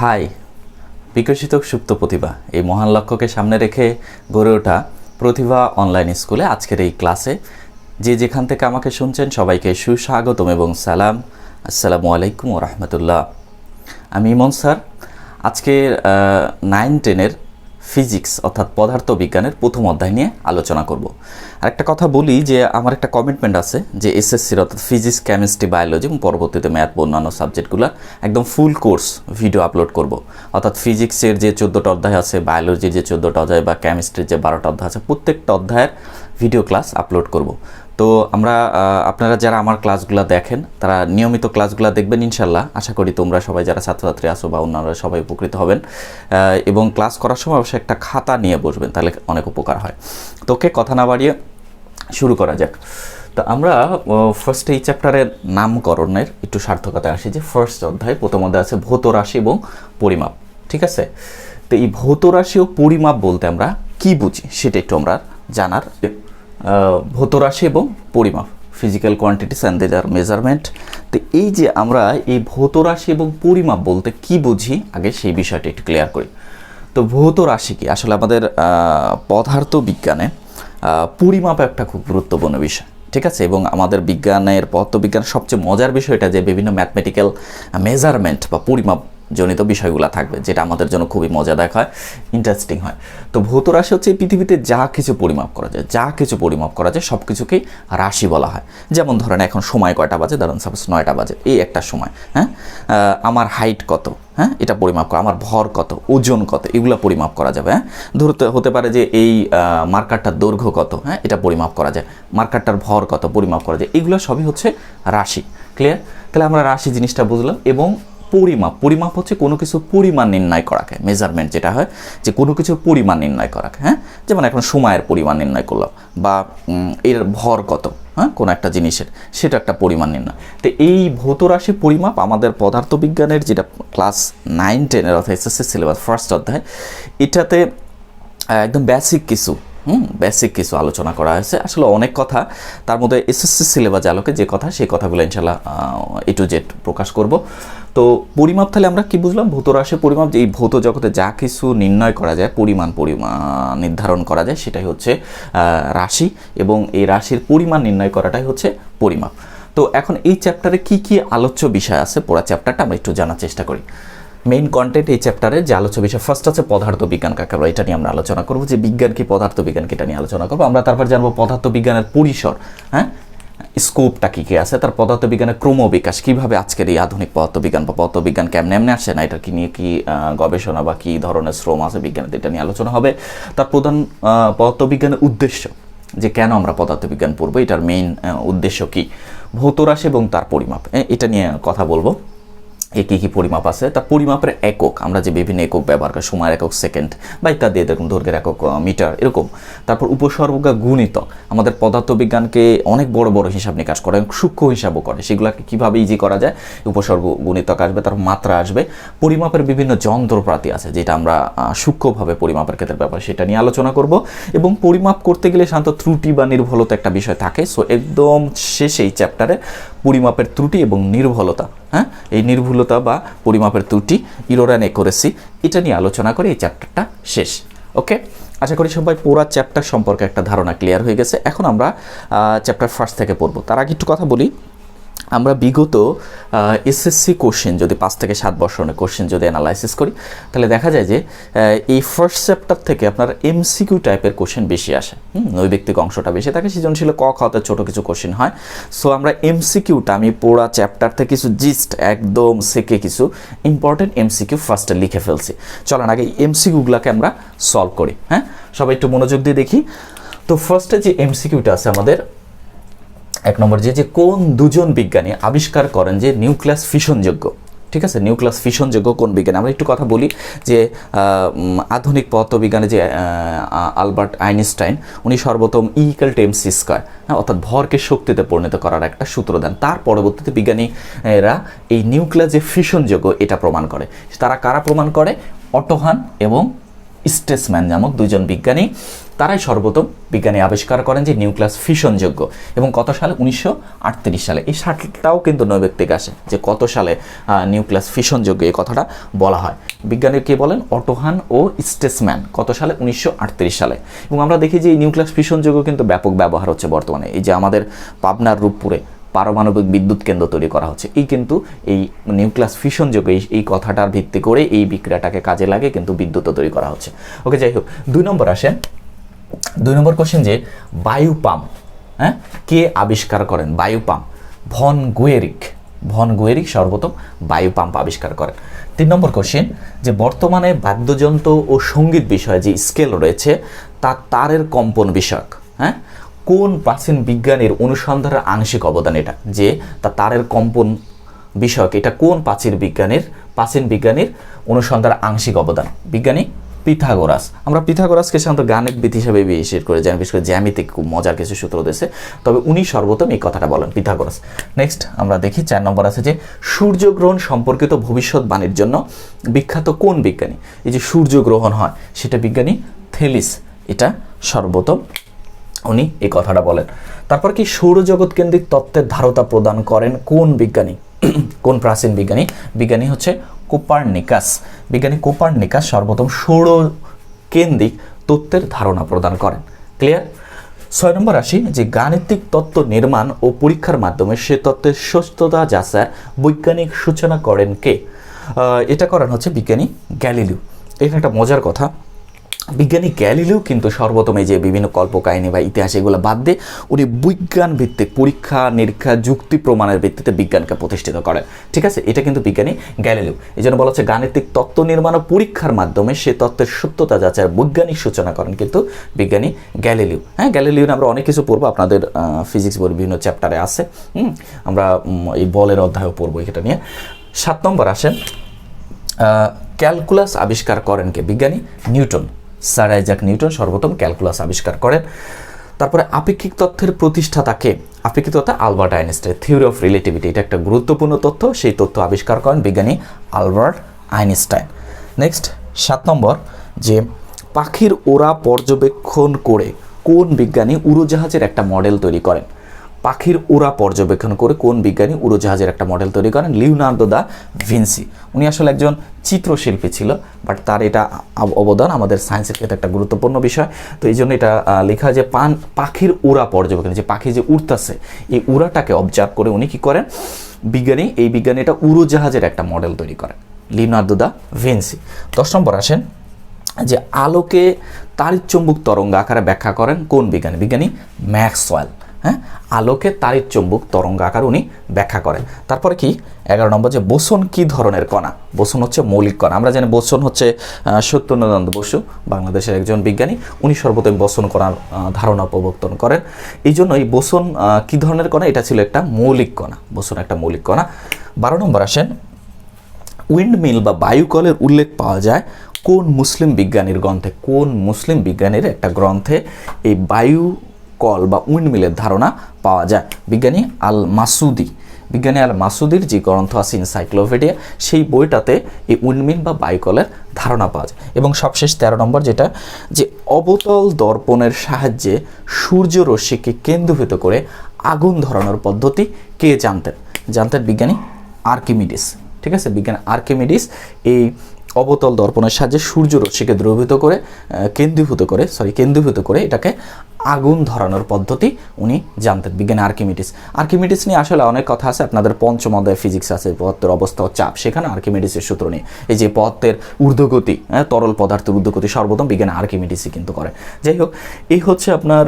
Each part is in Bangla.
হাই, বিকশিত সুপ্ত প্রতিভা এই মহান লক্ষ্যকে সামনে রেখে গড়ে ওঠা প্রতিভা অনলাইন স্কুলে আজকের এই ক্লাসে যে যেখান থেকে আমাকে শুনছেন সবাইকে সুস্বাগতম এবং সালাম। আসসালামু আলাইকুম ওয়া রাহমাতুল্লাহ। আমি ইমন স্যার আজকের 9-10-এর ফিজিক্স অর্থাৎ পদার্থবিজ্ঞানের প্রথম অধ্যায় নিয়ে আলোচনা করব। আর একটা কথা বলি যে আমার একটা কমিটমেন্ট আছে যে এসএসসির অর্থাৎ ফিজিক্স, কেমিস্ট্রি, বায়োলজি এবং পরবর্তীতে ম্যাথ বা অন্যান্য সাবজেক্টগুলো একদম ফুল কোর্স ভিডিও আপলোড করব। অর্থাৎ ফিজিক্সের যে 14টা অধ্যায় আছে, বায়োলজির যে 14টা অধ্যায় বা কেমিস্ট্রির যে 12টা অধ্যায় আছে, প্রত্যেকটা অধ্যায়ের ভিডিও ক্লাস আপলোড করব। তো আপনারা যারা আমার ক্লাসগুলো দেখেন তারা নিয়মিত ক্লাসগুলো দেখবেন ইনশাল্লাহ। আশা করি তোমরা সবাই যারা ছাত্রছাত্রী আসো বা অন্যরা সবাই উপকৃত হবেন এবং ক্লাস করার সময় অবশ্যই একটা খাতা নিয়ে বসবেন, তাহলে অনেক উপকার হয়। তোকে কথা না বাড়িয়ে শুরু করা যাক। তো আমরা ফার্স্টে এই চ্যাপ্টারের নামকরণের একটু সার্থকতায় আসি যে ফার্স্ট অধ্যায়, প্রথম অধ্যায় আছে ভৌত রাশি এবং পরিমাপ। ঠিক আছে, তো এই ভৌত রাশি ও পরিমাপ বলতে আমরা কি বুঝি সেটা একটু আমরা জানার। ভৌত রাশি এবং পরিমাপ, physical quantities and their measurement. তো এই যে আমরা এই ভৌত রাশি এবং পরিমাপ বলতে কি বুঝি আগে সেই বিষয়টা একটু ক্লিয়ার করি। তো ভৌত রাশি কি, আসলে আমাদের পদার্থ বিজ্ঞানে পরিমাপ একটা খুব গুরুত্বপূর্ণ বিষয়। ঠিক আছে, এবং আমাদের পদার্থবিজ্ঞানের সবচেয়ে মজার বিষয়টা যে বিভিন্ন ম্যাথমেটিক্যাল মেজারমেন্ট বা পরিমাপ জনিত বিষয়গুলো থাকবে, যেটা আমাদের জন্য খুবই মজাদায়ক হয়, ইন্টারেস্টিং হয়। তো ভৌত রাশি হচ্ছে এই পৃথিবীতে যা কিছু পরিমাপ করা যায় সব কিছুকেই রাশি বলা হয়। যেমন ধরেন এখন সময় কয়টা বাজে, ধরেন সাপোজ 9টা বাজে, এই একটা সময়। হ্যাঁ, আমার হাইট কত, হ্যাঁ এটা পরিমাপ করা, আমার ভর কত, ওজন কত, এগুলো পরিমাপ করা যাবে। হ্যাঁ, ধরতে হতে পারে যে এই মার্কারটার দৈর্ঘ্য কত, হ্যাঁ এটা পরিমাপ করা যায়, মার্কারটার ভর কত পরিমাপ করা যায়, এগুলো সবই হচ্ছে রাশি। ক্লিয়ার? তাহলে আমরা রাশি জিনিসটা বুঝলাম। এবং পরিমাপ হচ্ছে কোনো কিছু পরিমাণ নির্ণয় করাকে, মেজারমেন্ট যেটা হয় যে কোনো কিছুর পরিমাণ নির্ণয় করাকে। হ্যাঁ, যেমন এখন সময়ের পরিমাণ নির্ণয় করলাম বা এর ভর কত, হ্যাঁ কোনো একটা জিনিসের, সেটা একটা পরিমাণ নির্ণয়। তো এই ভৌত রাশি পরিমাপ আমাদের পদার্থবিজ্ঞানের যেটা ক্লাস 9-10-এর অর্থাৎ এসএসসি সিলেবাস ফার্স্ট অধ্যায়, এটাতে একদম বেসিক কিছু আলোচনা করা হয়েছে। আসলে অনেক কথা, তার মধ্যে এসএসসি সিলেবাস আলোকে যে কথা, সেই কথাগুলো ইনশাল্লাহ A to Z প্রকাশ করব। তো পরিমাপ তাহলে আমরা কি বুঝলাম? ভৌত রাশি পরিমাপ, যে এই ভৌত জগতে যা কিছু নির্ণয় করা যায়, পরিমাণ নির্ধারণ করা যায়, সেটাই হচ্ছে রাশি, এবং এই রাশির পরিমাণ নির্ণয় করাটাই হচ্ছে পরিমাপ। তো এখন এই চ্যাপ্টারে কি কি আলোচ্য বিষয় আছে, পুরো চ্যাপ্টারটা আমরা একটু জানার চেষ্টা করি। মেইন কন্টেন্ট এই চ্যাপ্টারে যে আলোচ্য বিষয় ফার্স্ট আছে পদার্থবিজ্ঞান কাকে বলে, এটা নিয়ে আমরা আলোচনা করব, যে বিজ্ঞান কি, পদার্থবিজ্ঞান কি, এটা নিয়ে আলোচনা করবো আমরা। তারপর জানবো পদার্থবিজ্ঞানের পরিসর, হ্যাঁ স্কোপটা কী কী আছে, তার পদার্থবিজ্ঞানের ক্রমবিকাশ, কীভাবে আজকের এই আধুনিক পদার্থবিজ্ঞান বা পদার্থবিজ্ঞান কেমনে আসে না, এটা কি নিয়ে কি গবেষণা বা কী ধরনের শ্রম আছে বিজ্ঞানের, এটা নিয়ে আলোচনা হবে। তার প্রধান পদার্থবিজ্ঞানের উদ্দেশ্য, যে কেন আমরা পদার্থবিজ্ঞান পড়বো, এটার মেইন উদ্দেশ্য কী, ভৌত রাশি এবং তার পরিমাপ, এটা নিয়ে কথা বলবো। কী কী পরিমাপ আছে, তার পরিমাপের একক, আমরা যে বিভিন্ন একক ব্যবহার করি, সময়ের একক সেকেন্ড বা ইত্যাদি, এরকম দৈর্ঘ্যের একক মিটার, এরকম। তারপর উপসর্গ গুণিতক, আমাদের পদার্থবিজ্ঞানকে অনেক বড় বড় হিসাব নিকাশ করে, সূক্ষ্ম হিসাবও করে, সেগুলোকে কীভাবে ইজি করা যায়, উপসর্গ গুণিতক আসবে, তারপর মাত্রা আসবে। পরিমাপের বিভিন্ন যন্ত্রপাতি আছে যেটা আমরা সূক্ষ্মভাবে পরিমাপের ক্ষেত্রে ব্যাপার, সেটা নিয়ে আলোচনা করব। এবং পরিমাপ করতে গেলে সাধারণত ত্রুটি বা নির্ভুলতা একটা বিষয় থাকে। সো একদম শেষে এই চ্যাপ্টারে পরিমাপের ত্রুটি এবং নির্ভুলতা, হ্যাঁ এই নির্ভুলতা বা পরিমাপের ত্রুটি, ইরর অ্যান্ড অ্যাকুরেসি, এটা নিয়ে আলোচনা করে এই চ্যাপ্টারটা শেষ। ওকে, আশা করি সবাই পুরো চ্যাপ্টার সম্পর্কে একটা ধারণা ক্লিয়ার হয়ে গেছে। এখন আমরা চ্যাপ্টার ফার্স্ট থেকে পড়বো। তার আগে একটু কথা বলি, আমরা বিগত এসএসসি কোশ্চেন যদি 5 থেকে 7 বছরের কোশ্চেন যদি অ্যানালাইসিস করি, তাহলে দেখা যায় যে এই ফার্স্ট চ্যাপ্টার থেকে আপনার এমসিকিউ টাইপের কোশ্চেন বেশি আসে, নৈর্ব্যক্তিক অংশটা বেশি থাকে, সৃজনশীল ক খতে ছোটো কিছু কোশ্চেন হয়। সো আমরা এমসিকিউটা, আমি পুরো চ্যাপ্টার থেকে কিছু জিস্ট একদম সেকে কিছু ইম্পর্টেন্ট এমসিকিউ ফার্স্টে লিখে ফেলছি। চলেন আগে এমসিকিউগুলোকে আমরা সলভ করি। হ্যাঁ, সবাই একটু মনোযোগ দিয়ে দেখি। তো ফার্স্টে যে এমসিকিউটা আছে আমাদের, 1 নম্বর, যে কোন দুজন বিজ্ঞানী আবিষ্কার করেন যে নিউক্লিয়াস ফিশনযোগ্য। ঠিক আছে, নিউক্লিয়াস ফিশনযোগ্য কোন বিজ্ঞানী? আমরা একটু কথা বলি যে আধুনিক পদার্থবিজ্ঞানে যে আলবার্ট আইনস্টাইন, উনি সর্বপ্রথম E=mc², হ্যাঁ অর্থাৎ ভরকে শক্তিতে পরিণত করার একটা সূত্র দেন। তার পরবর্তীতে বিজ্ঞানীরা এই নিউক্লিয়াস যে ফিশনযোগ্য এটা প্রমাণ করে। তারা কারা প্রমাণ করে? অটো হান এবং স্টেসম্যান নামক দুইজন বিজ্ঞানী, তারাই সর্বপ্রথম বিজ্ঞানী আবিষ্কার করেন যে নিউক্লিয়াস ফিশনযোগ্য, এবং কত সালে? 1938 সালে। এই সালটাও কিন্তু নৈর্ব্যক্তিক আসে যে কত সালে নিউক্লিয়াস ফিশনযোগ্য এই কথাটা বলা হয়। বিজ্ঞানী কে বলেন? অটো হান ও স্টেসম্যান। কত সালে? 1938 সালে। এবং আমরা দেখি যে এই নিউক্লিয়াস ফিশনযোগ্য কিন্তু ব্যাপক ব্যবহার হচ্ছে বর্তমানে। এই যে আমাদের পাবনার রূপপুরে পারমাণবিক বিদ্যুৎ কেন্দ্র তৈরি করা হচ্ছে, এই কিন্তু এই নিউক্লিয়াস ফিশনযোগ্য এই কথাটার ভিত্তি করে এই বিক্রিয়াটাকে কাজে লাগে কিন্তু বিদ্যুৎ তৈরি করা হচ্ছে। ওকে, যাই হোক, 2 নম্বর আসেন। 2 নম্বর কোশ্চেন যে বায়ু পাম্প, হ্যাঁ, কে আবিষ্কার করেন? বায়ু পাম্প ভন গুয়েরিক। ভন গুয়েরিক সর্বপ্রথম বায়ু পাম্প আবিষ্কার করেন। 3 নম্বর কোশ্চেন যে বর্তমানে বাদ্যযন্ত্র ও সঙ্গীত বিষয়ে যে স্কেল রয়েছে তারের কম্পন বিষয়ক, হ্যাঁ, কোন প্রাচীন বিজ্ঞানীর অনুসন্ধানের আংশিক অবদান এটা, যে তারের কম্পন বিষয়ক, এটা কোন প্রাচীন বিজ্ঞানীর অনুসন্ধানের আংশিক অবদান? বিজ্ঞানী পিথাগোরাস। আমরা পিথাগোরাসকে সাধারণত গাণিতবিদ হিসেবে বিশেষ করে জানি, বিশেষ করে জ্যামিতিক খুব মজার কিছু সূত্র দিয়েছে, তবে উনি সর্বপ্রথম এই কথাটা বলেন, পিথাগোরাস। নেক্সট আমরা দেখি 4 নম্বর আছে যে সূর্যগ্রহণ সম্পর্কিত ভবিষ্যৎবাণীর জন্য বিখ্যাত কোন বিজ্ঞানী? এই যে সূর্যগ্রহণ হয় সেটা বিজ্ঞানী থেলিস, এটা সর্বপ্রথম উনি এই কথাটা বলেন। তারপর কি সৌরজগৎ কেন্দ্রিক তত্ত্বের ধারতা প্রদান করেন কোন বিজ্ঞানী? কোন প্রাচীন বিজ্ঞানী? বিজ্ঞানী হচ্ছে কোপার্নিকাস। বিজ্ঞানী কোপার্নিকাস সর্বপ্রথম সৌর কেন্দ্রিক তত্ত্বের ধারণা প্রদান করেন। ক্লিয়ার? 6 নম্বর আসি যে গাণিতিক তত্ত্ব নির্মাণ ও পরীক্ষার মাধ্যমে সে তত্ত্বের সত্যতা যাচাইয়ের বৈজ্ঞানিক সূচনা করেন কে? এটা করেন হচ্ছে বিজ্ঞানী গ্যালিলিও। এটা একটা মজার কথা, বিজ্ঞানী গ্যালিলিও কিন্তু সর্বপ্রথম এই যে বিভিন্ন কল্পকাহিনী বা ইতিহাস এগুলো বাদ দিয়ে উনি বিজ্ঞান ভিত্তিক পরীক্ষা নিরীক্ষা যুক্তি প্রমাণের ভিত্তিতে বিজ্ঞানকে প্রতিষ্ঠিত করেন। ঠিক আছে, এটা কিন্তু বিজ্ঞানী গ্যালিলিও। এই জন্য বলা হচ্ছে গাণিতিক তত্ত্ব নির্মাণ ও পরীক্ষার মাধ্যমে সে তত্ত্বের সত্যতা যাচাইয়ের বৈজ্ঞানিক সূচনা করেন কিন্তু বিজ্ঞানী গ্যালিলিও। হ্যাঁ, গ্যালিলিও আমরা অনেক কিছু পড়বো, আপনাদের ফিজিক্স বইয়ের বিভিন্ন চ্যাপ্টারে আছে। আমরা এই বলের অধ্যায়ও পড়বো এটা নিয়ে। 7 নম্বর আসেন, ক্যালকুলাস আবিষ্কার করেন কে? বিজ্ঞানী নিউটন। স্যার আইজাক নিউটন সর্বপ্রথম ক্যালকুলাস আবিষ্কার করেন। তারপরে আপেক্ষিক তত্ত্বের প্রতিষ্ঠাতাকে? আপেক্ষিক তত্ত্ব Albert Einstein. Theory of relativity, এটা একটা গুরুত্বপূর্ণ তথ্য, সেই তথ্য আবিষ্কার করেন বিজ্ঞানী আলবার্ট আইনস্টাইন। নেক্সট 7 নম্বর যে পাখির ওড়া পর্যবেক্ষণ করে কোন বিজ্ঞানী উড়োজাহাজের একটা মডেল তৈরি করেন? পাখির ওড়া পর্যবেক্ষণ করে কোন বিজ্ঞানী উড়োজাহাজের একটা মডেল তৈরি করেন? Leonardo da Vinci. উনি আসলে একজন চিত্রশিল্পী ছিল, বাট তার এটা অবদান আমাদের সায়েন্সের ক্ষেত্রে একটা গুরুত্বপূর্ণ বিষয়। তো এই জন্য এটা লেখা যে পাখির ওড়া পর্যবেক্ষণ, যে পাখি যে উড়তেছে এই উড়াটাকে অবজার্ভ করে উনি কি করেন? এই বিজ্ঞানী এটা উড়োজাহাজের একটা মডেল তৈরি করেন, লিওনার্দো দা ভিনসি। 10 নম্বর আসেন যে আলোকে তাড়িৎচুম্বক তরঙ্গ আকারে ব্যাখ্যা করেন কোন বিজ্ঞানী? বিজ্ঞানী ম্যাক্সওয়েল। হ্যাঁ, আলোকে তাড়িৎচুম্বক তরঙ্গ আকার উনি ব্যাখ্যা করেন। তারপরে কি 11 নম্বর যে বোসন কি ধরনের কণা? বোসন হচ্ছে মৌলিক কণা। আমরা জানি বোসন হচ্ছে সত্যেন্দ্রনাথ বসু, বাংলাদেশের একজন বিজ্ঞানী, উনি সর্বপ্রথম বোসন কণার ধারণা প্রবর্তন করেন। এই জন্য এই বোসন কি ধরনের কণা? এটা ছিল একটা মৌলিক কণা, বোসন একটা মৌলিক কণা। 12 নম্বর আসেন, উইন্ডমিল বা বায়ুকলের উল্লেখ পাওয়া যায় কোন মুসলিম বিজ্ঞানীর গ্রন্থে? কোন মুসলিম বিজ্ঞানীর একটা গ্রন্থে এই বায়ু কল বা উইন্ডমিলের ধারণা পাওয়া যায়? বিজ্ঞানী আল মাসুদি। বিজ্ঞানী আল মাসুদির যে গ্রন্থ আছে এনসাইক্লোপিডিয়া, সেই বইটাতে এই উইন্ডমিল বা বায়ুকলের ধারণা পাওয়া যায়। এবং সবশেষ 13 নম্বর যেটা যে অবতল দর্পণের সাহায্যে সূর্য রশ্মিকে কেন্দ্রীভূত করে আগুন ধরানোর পদ্ধতি কে জানতেন? বিজ্ঞানী আর্কিমিডিস। ঠিক আছে, বিজ্ঞানী আর্কিমিডিস এই অবতল দর্পণের সাহায্যে সূর্য রশ্মিকে কেন্দ্রীভূত করে এটাকে আগুন ধরানোর পদ্ধতি উনি জানতেন, বিজ্ঞানী আর্কিমিডিস। আর্কিমিডিস নিয়ে আসলে অনেক কথা আছে, আপনাদের পঞ্চম অধ্যায়ে ফিজিক্স আছে, পদার্থের অবস্থা ও চাপ, সেখানে আর্কিমিডিসের সূত্র নিয়ে এই যে পদার্থের ঊর্ধ্বগতি, তরল পদার্থের ঊর্ধ্বগতি সর্বপ্রথম বিজ্ঞানী আর্কিমিডিসই কিন্তু করে। যাই হোক, এই হচ্ছে আপনার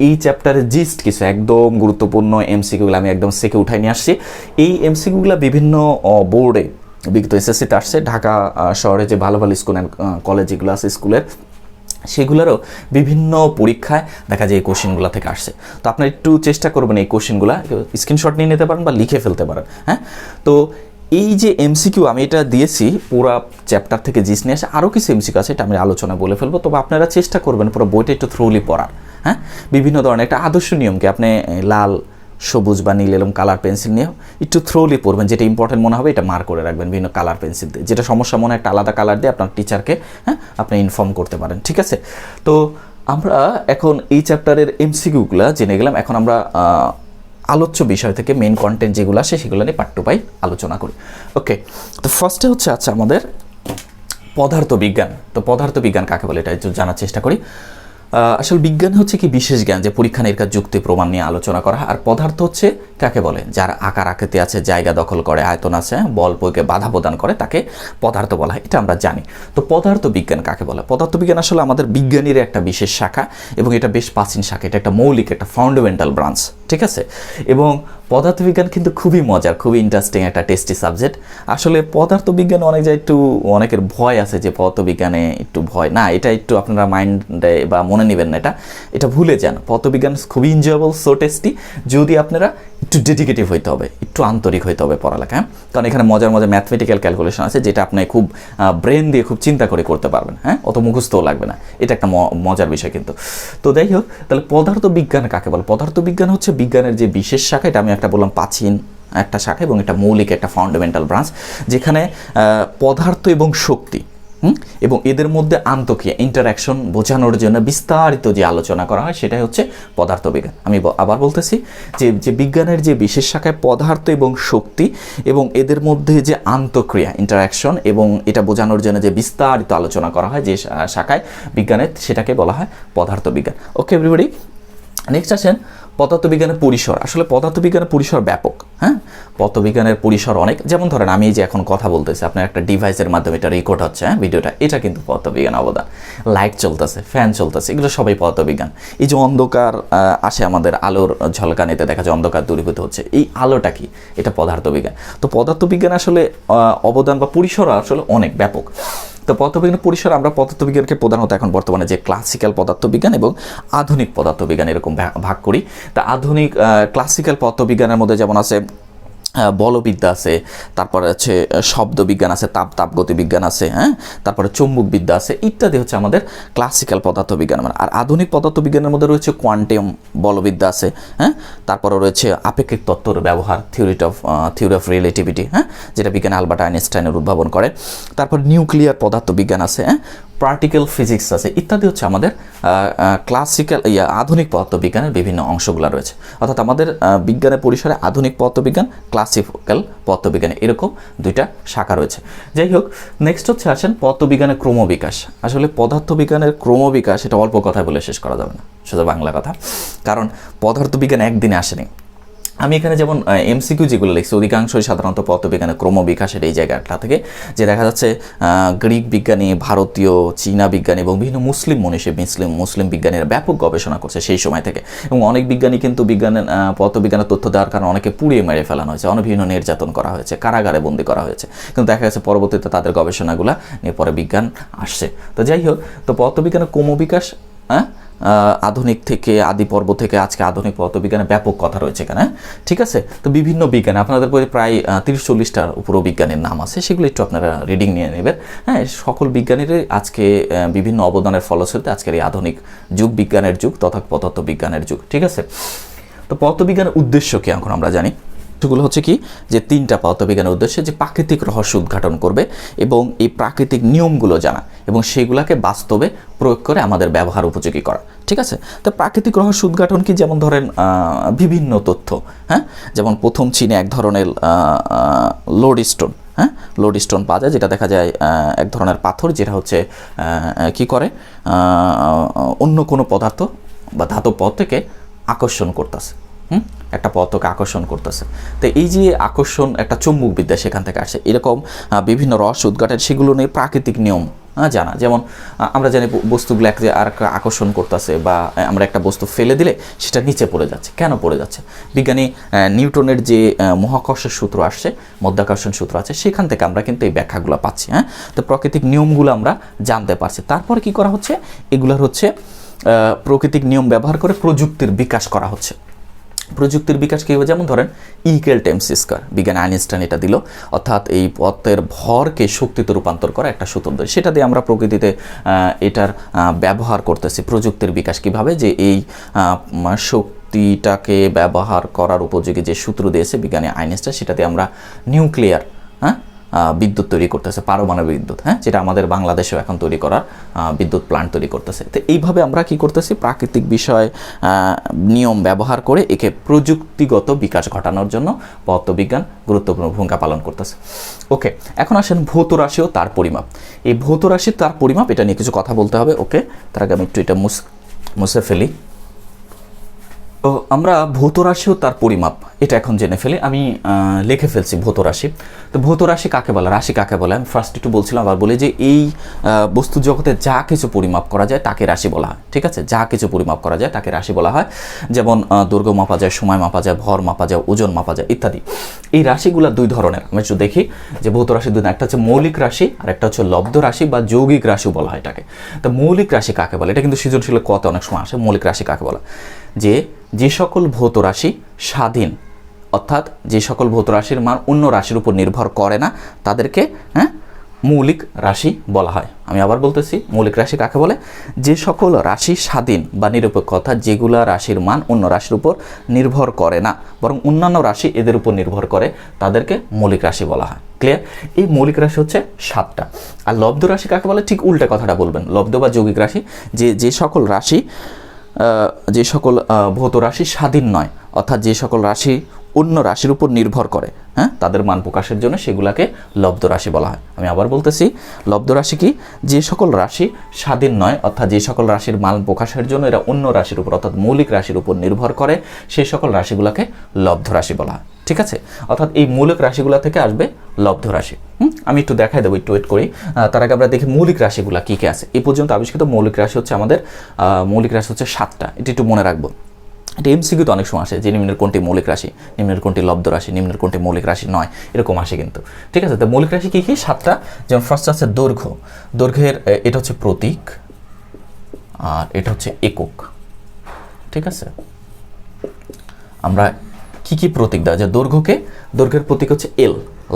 এই চ্যাপ্টারের জিস্ট কিছু একদম গুরুত্বপূর্ণ এমসিকিউগুলো আমি একদম সেকে উঠাই নিয়ে আসছি। এই এমসিকিউগুলো বিভিন্ন বোর্ডে বিগত এসএসসিতে আসছে। ঢাকা শহরে যে ভালো ভালো স্কুল অ্যান্ড কলেজ যেগুলো আছে স্কুলের, সেগুলোরও বিভিন্ন পরীক্ষায় দেখা যায় এই কোশ্চেনগুলো থেকে আসছে। তো আপনারা একটু চেষ্টা করবেন এই কোশ্চেনগুলো স্ক্রিনশট নিয়ে নিতে পারেন বা লিখে ফেলতে পারেন। হ্যাঁ, তো এই যে এমসিকিউ আমি এটা দিয়েছি পুরো চ্যাপ্টার থেকে জিস নিয়ে আসে, আরও কিছু এমসিকিউ আছে, এটা আমি আলোচনা বলে ফেলবো। তবে আপনারা চেষ্টা করবেন পুরো বইটা একটু থ্রুলি পড়ার। হ্যাঁ, বিভিন্ন ধরনের একটা আদর্শ নিয়মকে আপনি লাল সবুজ বা নীল এরকম কালার পেন্সিল নিয়ে একটু থ্রোলি পড়বেন, যেটা ইম্পর্টেন্ট মনে হবে এটা মার্ক করে রাখবেন বিভিন্ন কালার পেন্সিল দিয়ে, যেটা সমস্যা মনে হয় একটা আলাদা কালার দিয়ে আপনার টিচারকে আপনি ইনফর্ম করতে পারেন। ঠিক আছে, তো আমরা এখন এই চ্যাপ্টারের এমসিকিউগুলো জেনে গেলাম। এখন আমরা আলোচ্য বিষয় থেকে মেন কন্টেন্ট যেগুলো আসে সেগুলো নিয়ে পার্ট টু পাই আলোচনা করি। ওকে, তো ফার্স্টে হচ্ছে আচ্ছা আমাদের পদার্থবিজ্ঞান। তো পদার্থবিজ্ঞান কাকে বলে এটা একটু জানার চেষ্টা করি। আসলে বিজ্ঞান হচ্ছে কি বিশেষ জ্ঞান, যে পরীক্ষা নিরীক্ষা যুক্তি প্রমাণ নিয়ে আলোচনা করা। আর পদার্থ হচ্ছে কাকে বলে, যার আকার আকৃতি আছে, জায়গা দখল করে, আয়তন আছে, বল প্রয়োগে বাধা প্রদান করে, তাকে পদার্থ বলা হয়। এটা আমরা জানি। তো পদার্থবিজ্ঞান কাকে বলে? পদার্থবিজ্ঞান আসলে আমাদের বিজ্ঞানীর একটা বিশেষ শাখা এবং এটা বেশ প্রাচীন শাখা। এটা একটা মৌলিক, একটা ফাউন্ডামেন্টাল ব্রাঞ্চ। ঠিক আছে, এবং পদার্থবিজ্ঞান কিন্তু খুবই মজার, খুবই ইন্টারেস্টিং একটা টেস্টি সাবজেক্ট। আসলে পদার্থবিজ্ঞান অনেক যায় একটু অনেকের ভয় আছে যে পদার্থবিজ্ঞানে একটু ভয় না, এটা একটু আপনারা মাইন্ডে বা মনে নেবেন না, এটা ভুলে যান। পদার্থবিজ্ঞান খুবই এনজয়েবল, সো টেস্টি, যদি আপনারা একটু ডেডিকেটিভ হইতে হবে, একটু আন্তরিক হইতে হবে পড়ালেখা। কারণ এখানে মজার মজার ম্যাথমেটিক্যাল ক্যালকুলেশন আছে, যেটা আপনি খুব ব্রেন দিয়ে খুব চিন্তা করে করতে পারবেন। অত মুখস্থও লাগবে না, এটা একটা মজার বিষয় কিন্তু। তো যাই হোক, তাহলে পদার্থবিজ্ঞান কাকে বলে? পদার্থবিজ্ঞান হচ্ছে বিজ্ঞানের যে বিশেষ শাখা, এটা আমি একটা বললাম প্রাচীন একটা শাখা এবং এটা মৌলিক একটা ফাউন্ডামেন্টাল ব্রাঞ্চ, যেখানে পদার্থ এবং শক্তি এবং এদের মধ্যে আন্তঃক্রিয়া ইন্টারাকশন বোঝানোর জন্য বিস্তারিত যে আলোচনা করা হয় সেটাই হচ্ছে পদার্থবিজ্ঞান। আমি আবার বলতেছি যে বিজ্ঞানের যে বিশেষ শাখায় পদার্থ এবং শক্তি এবং এদের মধ্যে যে আন্তঃক্রিয়া ইন্টারাকশন এবং এটা বোঝানোর জন্য যে বিস্তারিত আলোচনা করা হয় যে শাখায় বিজ্ঞানের, সেটাকে বলা হয় পদার্থবিজ্ঞান। ওকে এভরিবডি, নেক্সট আসেন পদার্থবিজ্ঞানের পরিসর। আসলে পদার্থবিজ্ঞানের পরিসর ব্যাপক। পদার্থবিজ্ঞানের পরিসর অনেক। যেমন ধরেন আমি যে এখন কথা বলতেছি, আপনার একটা ডিভাইসের মাধ্যমে এটা রেকর্ড হচ্ছে ভিডিওটা, এটা কিন্তু পদার্থবিজ্ঞান অবদান। লাইট চলতেছে, ফ্যান চলতেছে, এগুলো সবাই পদার্থবিজ্ঞান। এই যে অন্ধকার আসে আমাদের আলোর ঝলকানিতে দেখা যায় অন্ধকার দূরীভূত হচ্ছে, এই আলোটা কি? এটা পদার্থবিজ্ঞান। তো পদার্থবিজ্ঞান আসলে অবদান বা পরিসর আসলে অনেক ব্যাপক। তো পদার্থবিজ্ঞানের পরিসর আমরা পদার্থবিজ্ঞানকে প্রধানত এখন বর্তমানে যে ক্লাসিক্যাল পদার্থবিজ্ঞান এবং আধুনিক পদার্থবিজ্ঞান এরকম ভাগ করি। তা আধুনিক ক্লাসিক্যাল পদার্থবিজ্ঞানের মধ্যে যেমন আছে বলবিদ্যা আছে, তারপরে হচ্ছে শব্দবিজ্ঞান আছে, তাপগতি বিজ্ঞান আছে, তারপরে চৌম্বকবিদ্যা আছে, ইত্যাদি হচ্ছে আমাদের ক্লাসিক্যাল পদার্থবিজ্ঞান। আর আধুনিক পদার্থবিজ্ঞানের মধ্যে রয়েছে কোয়ান্টাম বলবিদ্যা আছে, তারপরে রয়েছে আপেক্ষিক তত্ত্বর ব্যবহার, থিওরি অফ রিলেটিভিটি, যেটা বিজ্ঞানী আলবার্ট আইনস্টাইনের উদ্ভাবন করে। তারপর নিউক্লিয়ার পদার্থবিজ্ঞান আছে, পার্টিকেল ফিজিক্স আছে, ইত্যাদি হচ্ছে আমাদের ক্লাসিক্যাল আধুনিক পদার্থবিজ্ঞানের বিভিন্ন অংশগুলো রয়েছে। অর্থাৎ আমাদের বিজ্ঞানের পরিসরে আধুনিক পদার্থবিজ্ঞান, ক্লাসিক্যাল পদার্থবিজ্ঞান, এরকম দুইটা শাখা রয়েছে। যাই হোক, নেক্সট হচ্ছে আসেন পদার্থবিজ্ঞানের ক্রমবিকাশ। আসলে পদার্থবিজ্ঞানের ক্রমবিকাশ এটা অল্প কথায় বলে শেষ করা যাবে না, শুধু বাংলা কথা, কারণ পদার্থবিজ্ঞান একদিনে আসেনি। আমি এখানে যেমন এমসিকিউ যেগুলো লিখছি অধিকাংশই সাধারণত পদার্থবিজ্ঞানের ক্রমবিকাশের এই জায়গাটা থেকে, যে দেখা যাচ্ছে গ্রিক বিজ্ঞানী, ভারতীয়, চীনা বিজ্ঞানী এবং বিভিন্ন মুসলিম মনীষী, মুসলিম বিজ্ঞানীরা ব্যাপক গবেষণা করছে সেই সময় থেকে। এবং অনেক বিজ্ঞানী কিন্তু পদার্থবিজ্ঞানের তথ্য দেওয়ার কারণে অনেকে পুড়িয়ে মেরে ফেলানো হয়েছে, অনেক বিভিন্ন নির্যাতন করা হয়েছে, কারাগারে বন্দী করা হয়েছে, কিন্তু দেখা গেছে পরবর্তীতে তাদের গবেষণাগুলো নিয়ে পরে বিজ্ঞান আসছে। তো যাই হোক, তো পদার্থবিজ্ঞানের ক্রমবিকাশ আধুনিক থেকে আদি পর্ব থেকে আজকে আধুনিক পদার্থবিজ্ঞানে ব্যাপক কথা রয়েছে এখানে। ঠিক আছে, তো বিভিন্ন বিজ্ঞান আপনাদের বই প্রায় 30-40টার উপরও বিজ্ঞানের নাম আছে, সেগুলো একটু আপনারা রিডিং নিয়ে নেবেন। সকল বিজ্ঞানীরই আজকে বিভিন্ন অবদানের ফলশ্রুতিতে আজকের এই আধুনিক যুগ, বিজ্ঞানের যুগ তথা পদার্থবিজ্ঞানের যুগ। ঠিক আছে, তো পদার্থবিজ্ঞানের উদ্দেশ্য কি এখন আমরা জানি। সেগুলো হচ্ছে কি, যে তিনটা পদার্থবিজ্ঞানের উদ্দেশ্যে, যে প্রাকৃতিক রহস্য উদ্ঘাটন করবে এবং এই প্রাকৃতিক নিয়মগুলো জানা এবং সেগুলোকে বাস্তবে প্রয়োগ করে আমাদের ব্যবহার উপযোগী করা। ঠিক আছে, তো প্রাকৃতিক রহস্য উদ্ঘাটন কি, যেমন ধরেন বিভিন্ন তথ্য, যেমন প্রথম চীনে এক ধরনের লোডস্টোন পাওয়া যায়, যেটা দেখা যায় এক ধরনের পাথর, যেটা হচ্ছে কি করে অন্য কোনো পদার্থ বা ধাতব পদার্থকে আকর্ষণ করতেছে, একটা পদার্থকে আকর্ষণ করতেছে। তো এই যে আকর্ষণ একটা চৌম্বকবিদ্যা সেখান থেকে আসে। এরকম বিভিন্ন রহস্য উদ্ঘাটন, সেগুলো নিয়ে প্রাকৃতিক নিয়ম জানা। যেমন আমরা জানি বস্তুগুলো আর আকর্ষণ করতেছে, বা আমরা একটা বস্তু ফেলে দিলে সেটা নিচে পড়ে যাচ্ছে, কেন পড়ে যাচ্ছে? বিজ্ঞানী নিউটনের যে মহাকর্ষের সূত্র আসছে, মধ্যাকর্ষণ সূত্র আছে, সেখান থেকে আমরা কিন্তু এই ব্যাখ্যাগুলো পাচ্ছি। তো প্রাকৃতিক নিয়মগুলো আমরা জানতে পারছি। তারপর কি করা হচ্ছে, এগুলোর হচ্ছে প্রাকৃতিক নিয়ম ব্যবহার করে প্রযুক্তির বিকাশ করা হচ্ছে। প্রযুক্তির বিকাশ কী হবে, যেমন ধরেন = mc², বিজ্ঞানী আইনস্টাইন এটা দিল, অর্থাৎ এই পথের ভরকে শক্তিতে রূপান্তর করা একটা সূত্র ধরে, সেটা দিয়ে আমরা প্রকৃতিতে এটার ব্যবহার করতেছি। প্রযুক্তির বিকাশ কিভাবে, যে এই প্রযুক্তিটাকে ব্যবহার করার উপযোগী যে সূত্র দিয়েছে বিজ্ঞানী আইনস্টাইন, সেটাতে আমরা নিউক্লিয়ার বিদ্যুৎ তৈরি করতেছে, পারমাণবিক বিদ্যুৎ, যেটা আমাদের বাংলাদেশেও এখন তৈরি করার বিদ্যুৎ প্ল্যান্ট তৈরি করতেছে। তো এইভাবে আমরা কি করতেছি, প্রাকৃতিক বিষয় নিয়ম ব্যবহার করে একে প্রযুক্তিগত বিকাশ ঘটানোর জন্য পদার্থবিজ্ঞান গুরুত্বপূর্ণ ভূমিকা পালন করতেছে। ওকে, এখন আসেন ভৌত রাশি ও তার পরিমাপ। এই ভৌত রাশি তার পরিমাপ, এটা নিয়ে কিছু কথা বলতে হবে। ওকে, তার আগে আমি একটু এটা মুছে ফেলি। তো আমরা ভৌত রাশি ও তার পরিমাপ এটা এখন জেনে ফেলি। আমি লিখে ফেলছি ভৌত রাশি। তো ভৌত রাশি কাকে বলে, রাশি কাকে বলে, আমি ফার্স্ট একটু বলছিলাম, আবার বলি যে এই বস্তু জগতে যা কিছু পরিমাপ করা যায় তাকে রাশি বলা হয়। ঠিক আছে, যা কিছু পরিমাপ করা যায় তাকে রাশি বলা হয়। যেমন দৈর্ঘ্য মাপা যায়, সময় মাপা যায়, ভর মাপা যায়, ওজন মাপা যায় ইত্যাদি। এই রাশিগুলো দুই ধরনের। আমি একটু দেখি যে ভৌত রাশি দুই, একটা হচ্ছে মৌলিক রাশি আর একটা হচ্ছে লব্ধ রাশি বা যৌগিক রাশিও বলা হয় এটাকে। তো মৌলিক রাশি কাকে বলে, এটা কিন্তু সৃজনশীল কত অনেক সময় আসে। মৌলিক রাশি কাকে বলে, যে সকল ভৌত রাশি স্বাধীন, অর্থাৎ যে সকল ভৌত রাশির মান অন্য রাশির উপর নির্ভর করে না তাদেরকে মৌলিক রাশি বলা হয়। আমি আবার বলতেছি, মৌলিক রাশি কাকে বলে, যে সকল রাশি স্বাধীন বা নিরপেক্ষ, অর্থাৎ যেগুলা রাশির মান অন্য রাশির উপর নির্ভর করে না বরং অন্যান্য রাশি এদের উপর নির্ভর করে, তাদেরকে মৌলিক রাশি বলা হয়। ক্লিয়ার? এই মৌলিক রাশি হচ্ছে 7টা। আর লব্ধ রাশি কাকে বলে, ঠিক উল্টা কথাটা বলবেন। লব্ধ বা যৌগিক রাশি যে সকল রাশি, যে সকল ভৌত রাশি স্বাধীন নয়, অর্থাৎ যে সকল রাশি অন্য রাশির উপর নির্ভর করে, তাদের মান প্রকাশের জন্য সেগুলাকে লব্ধ রাশি বলা হয়। আমি আবার বলতেছি, লব্ধ রাশি কি, যে সকল রাশি স্বাধীন নয়, অর্থাৎ যে সকল রাশির মান প্রকাশের জন্য এরা অন্য রাশির উপর, অর্থাৎ মৌলিক রাশির উপর নির্ভর করে, সেই সকল রাশিগুলোকে লব্ধ রাশি বলা হয়। ঠিক আছে, অর্থাৎ এই মৌলিক রাশিগুলো থেকে আসবে লব্ধ রাশি। আমি একটু দেখাই দেবো, একটু ওয়েট করি। তার আগে আমরা দেখি মৌলিক রাশিগুলো কী কী আছে। এই পর্যন্ত আবিষ্কৃত মৌলিক রাশি হচ্ছে আমাদের মৌলিক রাশি হচ্ছে 7টা। এটা একটু মনে রাখবো। এটা এমসিকিউ তো অনেক সময় আসে যে নিম্নের কোনটি মৌলিক রাশি, নিম্নের কোনটি লব্ধ রাশি, নিম্নের কোনটি মৌলিক রাশি নয়, এরকম আসে কিন্তু। ঠিক আছে, তো মৌলিক রাশি কী কী? 7টা। যেমন ফার্স্ট আছে দৈর্ঘ্য। দৈর্ঘ্যের এটা হচ্ছে প্রতীক আর এটা হচ্ছে একক। ঠিক আছে, আমরা কি কি প্রতীক দেওয়া যায় দৈর্ঘ্যকে? দৈর্ঘ্যের প্রতীক হচ্ছে এল,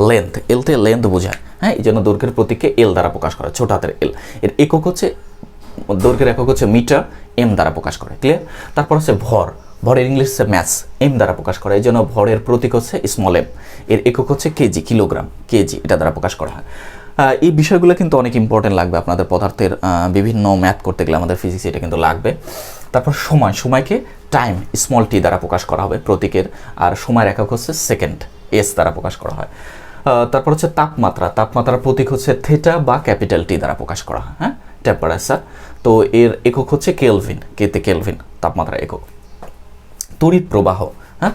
লেন্থ। এলতে লেন্থ বোঝায়, এই জন্য দৈর্ঘ্যের প্রতীককে এল দ্বারা প্রকাশ করে, ছোট হাতের এল। এর একক হচ্ছে, দৈর্ঘ্যের একক হচ্ছে মিটার, এম দ্বারা প্রকাশ করে। ক্লিয়ার? তারপর হচ্ছে ভর। ভরের ইংলিশ হচ্ছে ম্যাস, এম দ্বারা প্রকাশ করে, এই জন্য ভরের প্রতীক হচ্ছে স্মল এম। এর একক হচ্ছে কেজি, কিলোগ্রাম, কেজি, এটা দ্বারা প্রকাশ করা হয়। এই বিষয়গুলো কিন্তু অনেক ইম্পর্টেন্ট লাগবে আপনাদের পদার্থের বিভিন্ন ম্যাথ করতে গেলে, আমাদের ফিজিক্স এটা কিন্তু লাগবে। তারপর সময়, সময়কে টাইম, স্মল টি দ্বারা প্রকাশ করা হবে প্রতীকের, আর সময়ের একক হচ্ছে সেকেন্ড, এস দ্বারা প্রকাশ করা হয়। তারপর হচ্ছে তাপমাত্রা। তাপমাত্রার প্রতীক হচ্ছে থিটা বা ক্যাপিটাল টি দ্বারা প্রকাশ করা হয়, টেম্পারেচার। তো এর একক হচ্ছে কেলভিন, কেতে কেলভিন তাপমাত্রা একক। তড়িৎ প্রবাহ,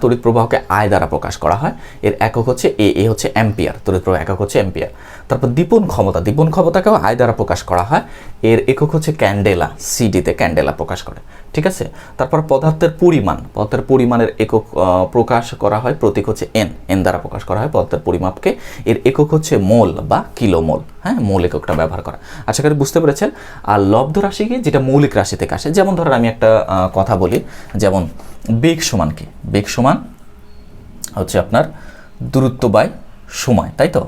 তড়িৎ প্রবাহকে আই দ্বারা প্রকাশ করা হয়। এর একক হচ্ছে এ হচ্ছে অ্যাম্পিয়ার, তড়িৎ প্রবাহ একক হচ্ছে অ্যাম্পিয়ার। তারপর দীপন ক্ষমতা, দীপন ক্ষমতাকেও আই দ্বারা প্রকাশ করা হয়। এর একক হচ্ছে ক্যান্ডেলা, সিডিতে ক্যান্ডেলা প্রকাশ করে। ঠিক আছে, তারপর পদার্থের পরিমাণ, পদার্থের পরিমাণের একক প্রকাশ করা হয়, প্রতীক হচ্ছে এন, এন দ্বারা প্রকাশ করা হয় পদার্থের পরিমাপকে। এর একক হচ্ছে মোল বা কিলোমোল, মোল এককটা ব্যবহার করা। আশা করি বুঝতে পেরেছেন। আর লব্ধ রাশি কি, যেটা মৌলিক রাশি থেকে আসে। যেমন ধরেন আমি একটা কথা বলি, যেমন বেগ সমান কি, বেগ সমান হচ্ছে আপনার দূরত্ব বাই সময়, তাই তো?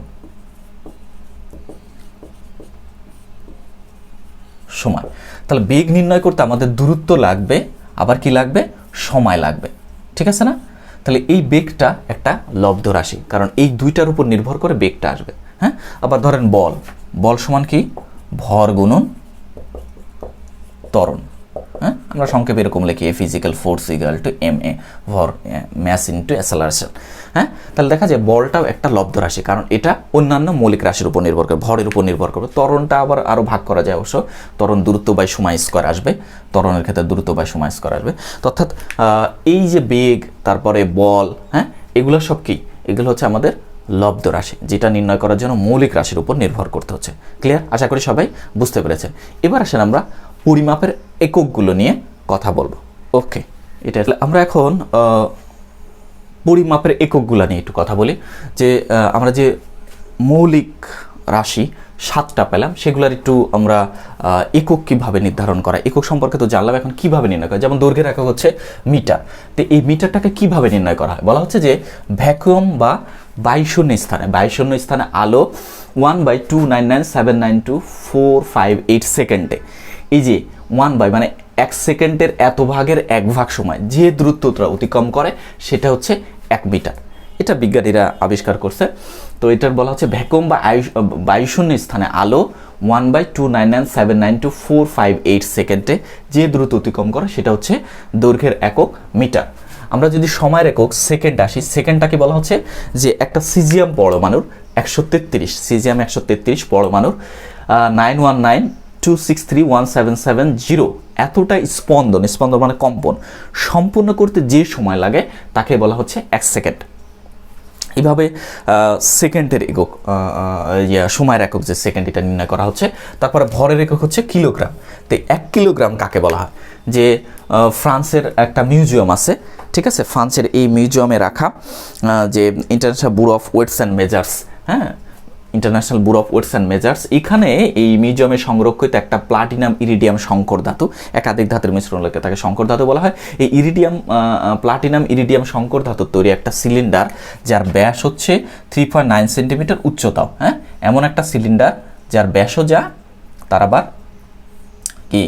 সময়। তাহলে বেগ নির্ণয় করতে আমাদের দূরত্ব লাগবে, আবার কি লাগবে, সময় লাগবে। ঠিক আছে না? তাহলে এই বেগটা একটা লব্ধ রাশি, কারণ এই দুইটার উপর নির্ভর করে বেগটা আসবে। আবার ধরেন বল, বল সমান কি, ভর গুণন ত্বরণ। আমরা সংক্ষেপে এরকম লিখি, physical force equal to M A, ভর ম্যাস ইন্টু অ্যাসেলারেশন। তাহলে দেখা যায় বলটাও একটা লব্ধ রাশি, কারণ এটা অন্যান্য মৌলিক রাশির উপর নির্ভর করে, ভরের উপর নির্ভর করবে। ত্বরণটা আবার আরও ভাগ করা যায় অবশ্য, ত্বরণ দূরত্ব বাই সময় স্কয়ার আসবে, ত্বরণের ক্ষেত্রে দূরত্ব বাই সময় স্কয়ার আসবে। অর্থাৎ এই যে বেগ, তারপরে বল, এগুলো সব কি, এগুলো হচ্ছে আমাদের লব্ধ রাশি, যেটা নির্ণয় করার জন্য মৌলিক রাশির উপর নির্ভর করতে হচ্ছে। ক্লিয়ার? আশা করি সবাই বুঝতে পেরেছেন। এবার আসেন আমরা পরিমাপের এককগুলো নিয়ে কথা বলবো। ওকে, এটা আমরা এখন পরিমাপের এককগুলো নিয়ে একটু কথা বলি। যে আমরা যে মৌলিক রাশি 7টা পেলাম, সেগুলোর একটু আমরা একক কীভাবে নির্ধারণ করা, একক সম্পর্কে তো জানলাম, এখন কীভাবে নির্ণয় করা। যেমন দৈর্ঘ্যের একক হচ্ছে মিটার। তো এই মিটারটাকে কীভাবে নির্ণয় করা হয়, বলা হচ্ছে যে ভ্যাকুয়াম বা বায়ুশূন্য স্থানে, বায়ুশূন্য স্থানে আলো 1/299792458 সেকেন্ডে, এই যে 1 বাই মানে 1 সেকেন্ডের এত ভাগের 1 ভাগ সময় যে দ্রুততা অতিক্রম করে সেটা হচ্ছে 1 মিটার। এটা বিজ্ঞানীরা আবিষ্কার করছে। তো এটার বলা হচ্ছে ভ্যাকুয়াম বা বায়ুশূন্য স্থানে আলো 1/299792458 সেকেন্ডে যে দ্রুত অতিক্রম করে সেটা হচ্ছে দৈর্ঘ্যের একক মিটার। আমরা যদি সময়ের একক সেকেন্ড আসি, সেকেন্ডটাকে বলা হচ্ছে যে একটা সিজিয়াম পরমাণুর 133 সিজিয়াম 133 পরমাণুর 919263177 এতটা স্পন্দন মানে কম্পন সম্পূর্ণ করতে যে সময় লাগে তাকে বলা হচ্ছে 1 সেকেন্ড। এইভাবে সেকেন্ডের একক সময়ের একক যে সেকেন্ড এটা নির্ণয় করা হচ্ছে। তারপরে ভরের একক হচ্ছে কিলোগ্রাম। তো 1 কিলোগ্রাম কাকে বলা হয়? যে ফ্রান্সের একটা মিউজিয়াম আছে, ঠিক আছে, ফ্রান্সের এই মিউজিয়ামে রাখা যে international bureau of weights and measures, হ্যাঁ, international bureau of weights and measures, এখানে এই মিউজিয়ামে সংরক্ষিত একটা প্লাটিনাম ইরিডিয়াম সংকর ধাতু, একাধিক ধাতুর মিশ্রণ লাগে তাকে সংকর ধাতু বলা হয়। এই প্লাটিনাম ইরিডিয়াম সংকর ধাতুর তৈরি একটা সিলিন্ডার যার ব্যাস হচ্ছে 3.9 সেন্টিমিটার, উচ্চতাও, হ্যাঁ, এমন একটা সিলিন্ডার যার ব্যাসও যা তার আবার কি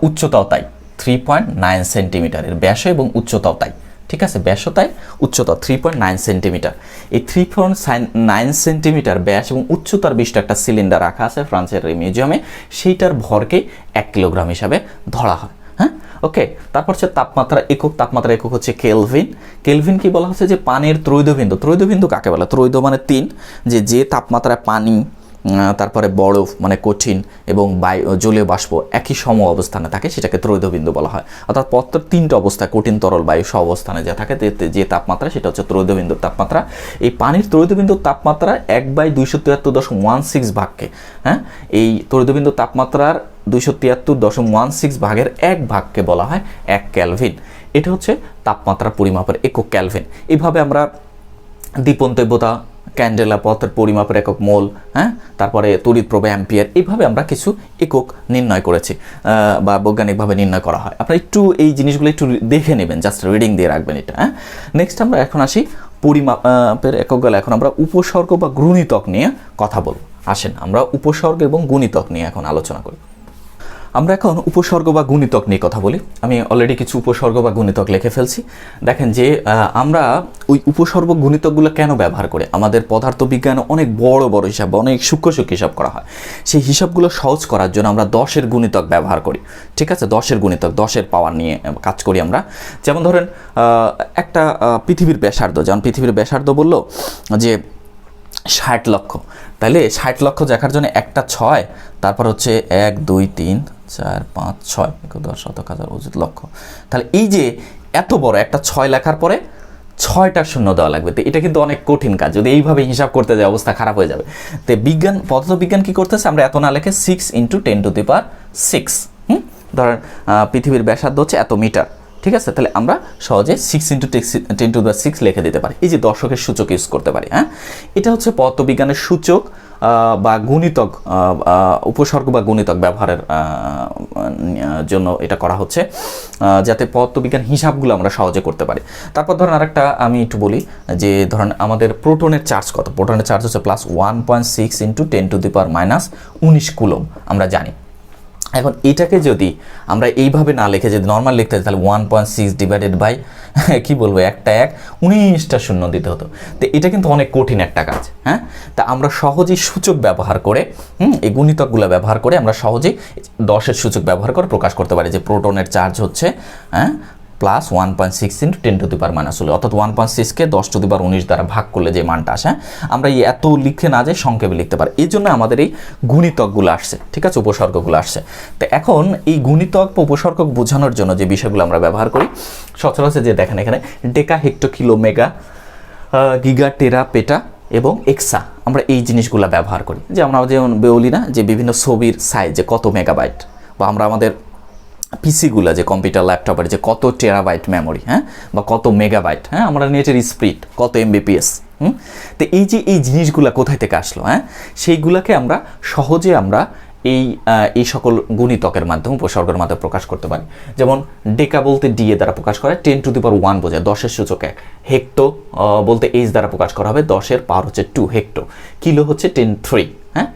উচ্চতাও তাই, 3.9 সেন্টিমিটারের ব্যাস এবং উচ্চতাও তাই, ঠিক আছে, ব্যাসও তাই, উচ্চতা 3.9 সেন্টিমিটার। এই 3.9 সেন্টিমিটার ব্যাস এবং উচ্চতার বিশিষ্ট একটা সিলিন্ডার রাখা আছে ফ্রান্সের এই মিউজিয়ামে, সেইটার ভরকে 1 কিলোগ্রাম হিসাবে ধরা হয়। হ্যাঁ, ওকে। তারপর হচ্ছে তাপমাত্রা একক হচ্ছে কেলভিন। কেলভিন কি বলা হচ্ছে? যে পানির ত্রৈধবিন্দু কাকে বলে? ত্রৈধ মানে 3, যে তাপমাত্রায় পানি, তারপরে বরফ মানে কঠিন এবং জলীয় বাষ্প একই সম অবস্থানে থাকে সেটাকে ত্রৈধবিন্দু বলা হয়। অর্থাৎ পত্রের 3টা অবস্থা, কঠিন, তরল, বায়ু সহ অবস্থানে যা থাকে যে তাপমাত্রা সেটা হচ্ছে ত্রৈধবিন্দুর তাপমাত্রা। এই পানির ত্রৈধবিন্দুর তাপমাত্রা 1/273.16 ভাগকে, হ্যাঁ, এই ত্রৈধবিন্দুর তাপমাত্রার 273.16 ভাগের 1 ভাগকে বলা হয় 1 ক্যালভিন। এটা হচ্ছে তাপমাত্রা পরিমাপের একক ক্যালভিন। এইভাবে আমরা দীপন্তব্যতা, ক্যান্ডেলা, পথের পরিমাপের একক মোল, হ্যাঁ, তারপরে তড়িৎ প্রবাহ অ্যাম্পিয়ার, এইভাবে আমরা কিছু একক নির্ণয় করেছি বা বৈজ্ঞানিকভাবে নির্ণয় করা হয়। আপনারা একটু এই জিনিসগুলো একটু দেখে নেবেন, জাস্ট রিডিং দিয়ে রাখবেন এটা। হ্যাঁ, নেক্সট আমরা এখন আসি পরিমাপের একক গেলে এখন আমরা উপসর্গ বা গুণিতক নিয়ে কথা বলবো। আসেন আমরা উপসর্গ এবং গুণিতক নিয়ে এখন আলোচনা করি। আমরা এখন উপসর্গ বা গুণিতক নিয়ে কথা বলি। আমি অলরেডি কিছু উপসর্গ বা গুণিতক লিখে ফেলছি। দেখেন যে আমরা ওই উপসর্গ গুণিতকগুলো কেন ব্যবহার করি? আমাদের পদার্থবিজ্ঞানে অনেক বড় বড় হিসাব, অনেক সূক্ষ্ম হিসাব করা হয়। সেই হিসাবগুলো সহজ করার জন্য আমরা 10-এর গুণিতক ব্যবহার করি, ঠিক আছে, 10-এর গুণিতক, 10-এর পাওয়ার নিয়ে কাজ করি আমরা। যেমন ধরেন একটা পৃথিবীর ব্যাসার্ধ, যেমন পৃথিবীর ব্যাসার্ধ বললো যে 60 লক্ষ, তাহলে 60 লক্ষ দেখার জন্য একটা 6, তারপর হচ্ছে 1 2 3 4 5 6 10 শতক হাজার অযুত লক্ষ। তাহলে এই যে এত বড় একটা 6 লেখার পরে 6টা শূন্য দেওয়া লাগবে। তো এটা কিন্তু অনেক কঠিন কাজ, যদি এইভাবে হিসাব করতে যায় অবস্থা খারাপ হয়ে যাবে। তো পদার্থবিজ্ঞান কি করতেছে? আমরা এত না লিখে 6 × 10⁶, ধরেন পৃথিবীর ব্যাসার্ধ হচ্ছে এত মিটার, ঠিক আছে, তাহলে আমরা সহজে 6 × 10⁶ লিখে দিতে পারি। এই যে দশকের সূচক ইউজ করতে পারি। হ্যাঁ, এটা হচ্ছে পদার্থবিজ্ঞানের সূচক বা গুণিতক, উপসর্গ বা গুণিতক ব্যবহারের জন্য এটা করা হচ্ছে, যাতে পদার্থবিজ্ঞান হিসাবগুলো আমরা সহজে করতে পারি। তারপর ধরেন আরেকটা আমি একটু বলি, যে ধরেন আমাদের প্রোটনের চার্জ কত? প্রোটনের চার্জ হচ্ছে +1.6 × 10⁻⁹ কুলম, আমরা জানি। এখন এটাকে যদি আমরা এইভাবে না লিখে যদি নর্মাল লিখতে হয়, তাহলে 1.6 ডিভাইডেড বাই কি বলবো, একটা 1 19টা শূন্য দিতে হতো। তো এটা কিন্তু অনেক কঠিন একটা কাজ। হ্যাঁ, তা আমরা সহজেই সূচক ব্যবহার করে, এই গুণিতকগুলো ব্যবহার করে আমরা সহজেই 10-এর সূচক ব্যবহার করে প্রকাশ করতে পারি যে প্রোটনের চার্জ হচ্ছে +1.6 × 10⁻⁻, অর্থাৎ 1.6কে 10⁻19 দ্বারা ভাগ করলে যে মানটা আসে, আমরা এই এত লিখে না যায় সংক্ষেপে লিখতে পারি। এই জন্য আমাদের এই গুণিতকগুলো আসছে, ঠিক আছে, উপসর্গগুলো আসছে। তো এখন এই গুণিতক বা উপসর্গ বোঝানোর জন্য যে বিষয়গুলো আমরা ব্যবহার করি সচরাচর, যে দেখেন এখানে ডেকা, হেক্টো, কিলো, মেগা, গিগা, টেরা, পেটা এবং এক্সা, আমরা এই জিনিসগুলো ব্যবহার করি। যে আমরা যেমন বলি না যে বিভিন্ন ছবির সাইজ যে কত মেগাবাইট, বা আমরা আমাদের পিসিগুলো যে কম্পিউটার ল্যাপটপের যে কত টেরাবাইট মেমোরি, হ্যাঁ, বা কত মেগাবাইট, হ্যাঁ, আমরা নেটের স্পিড কত এমবিপিএস। তো এই যে এই জিনিসগুলো কোথায় থেকে আসলো, হ্যাঁ, সেইগুলোকে আমরা সহজে আমরা এই সকল গুণিতকের মাধ্যমে, উপসর্গের মাধ্যমে প্রকাশ করতে পারি। যেমন ডেকা বলতে ডি এ দ্বারা প্রকাশ করে, 10⁻1 বোঝায়, 10-এর সূচক 1। হেক্টো বলতে এইচ দ্বারা প্রকাশ করা হবে, 10-এর পাওয়ার হচ্ছে 2 হেক্টো। কিলো হচ্ছে 10⁻3, হ্যাঁ,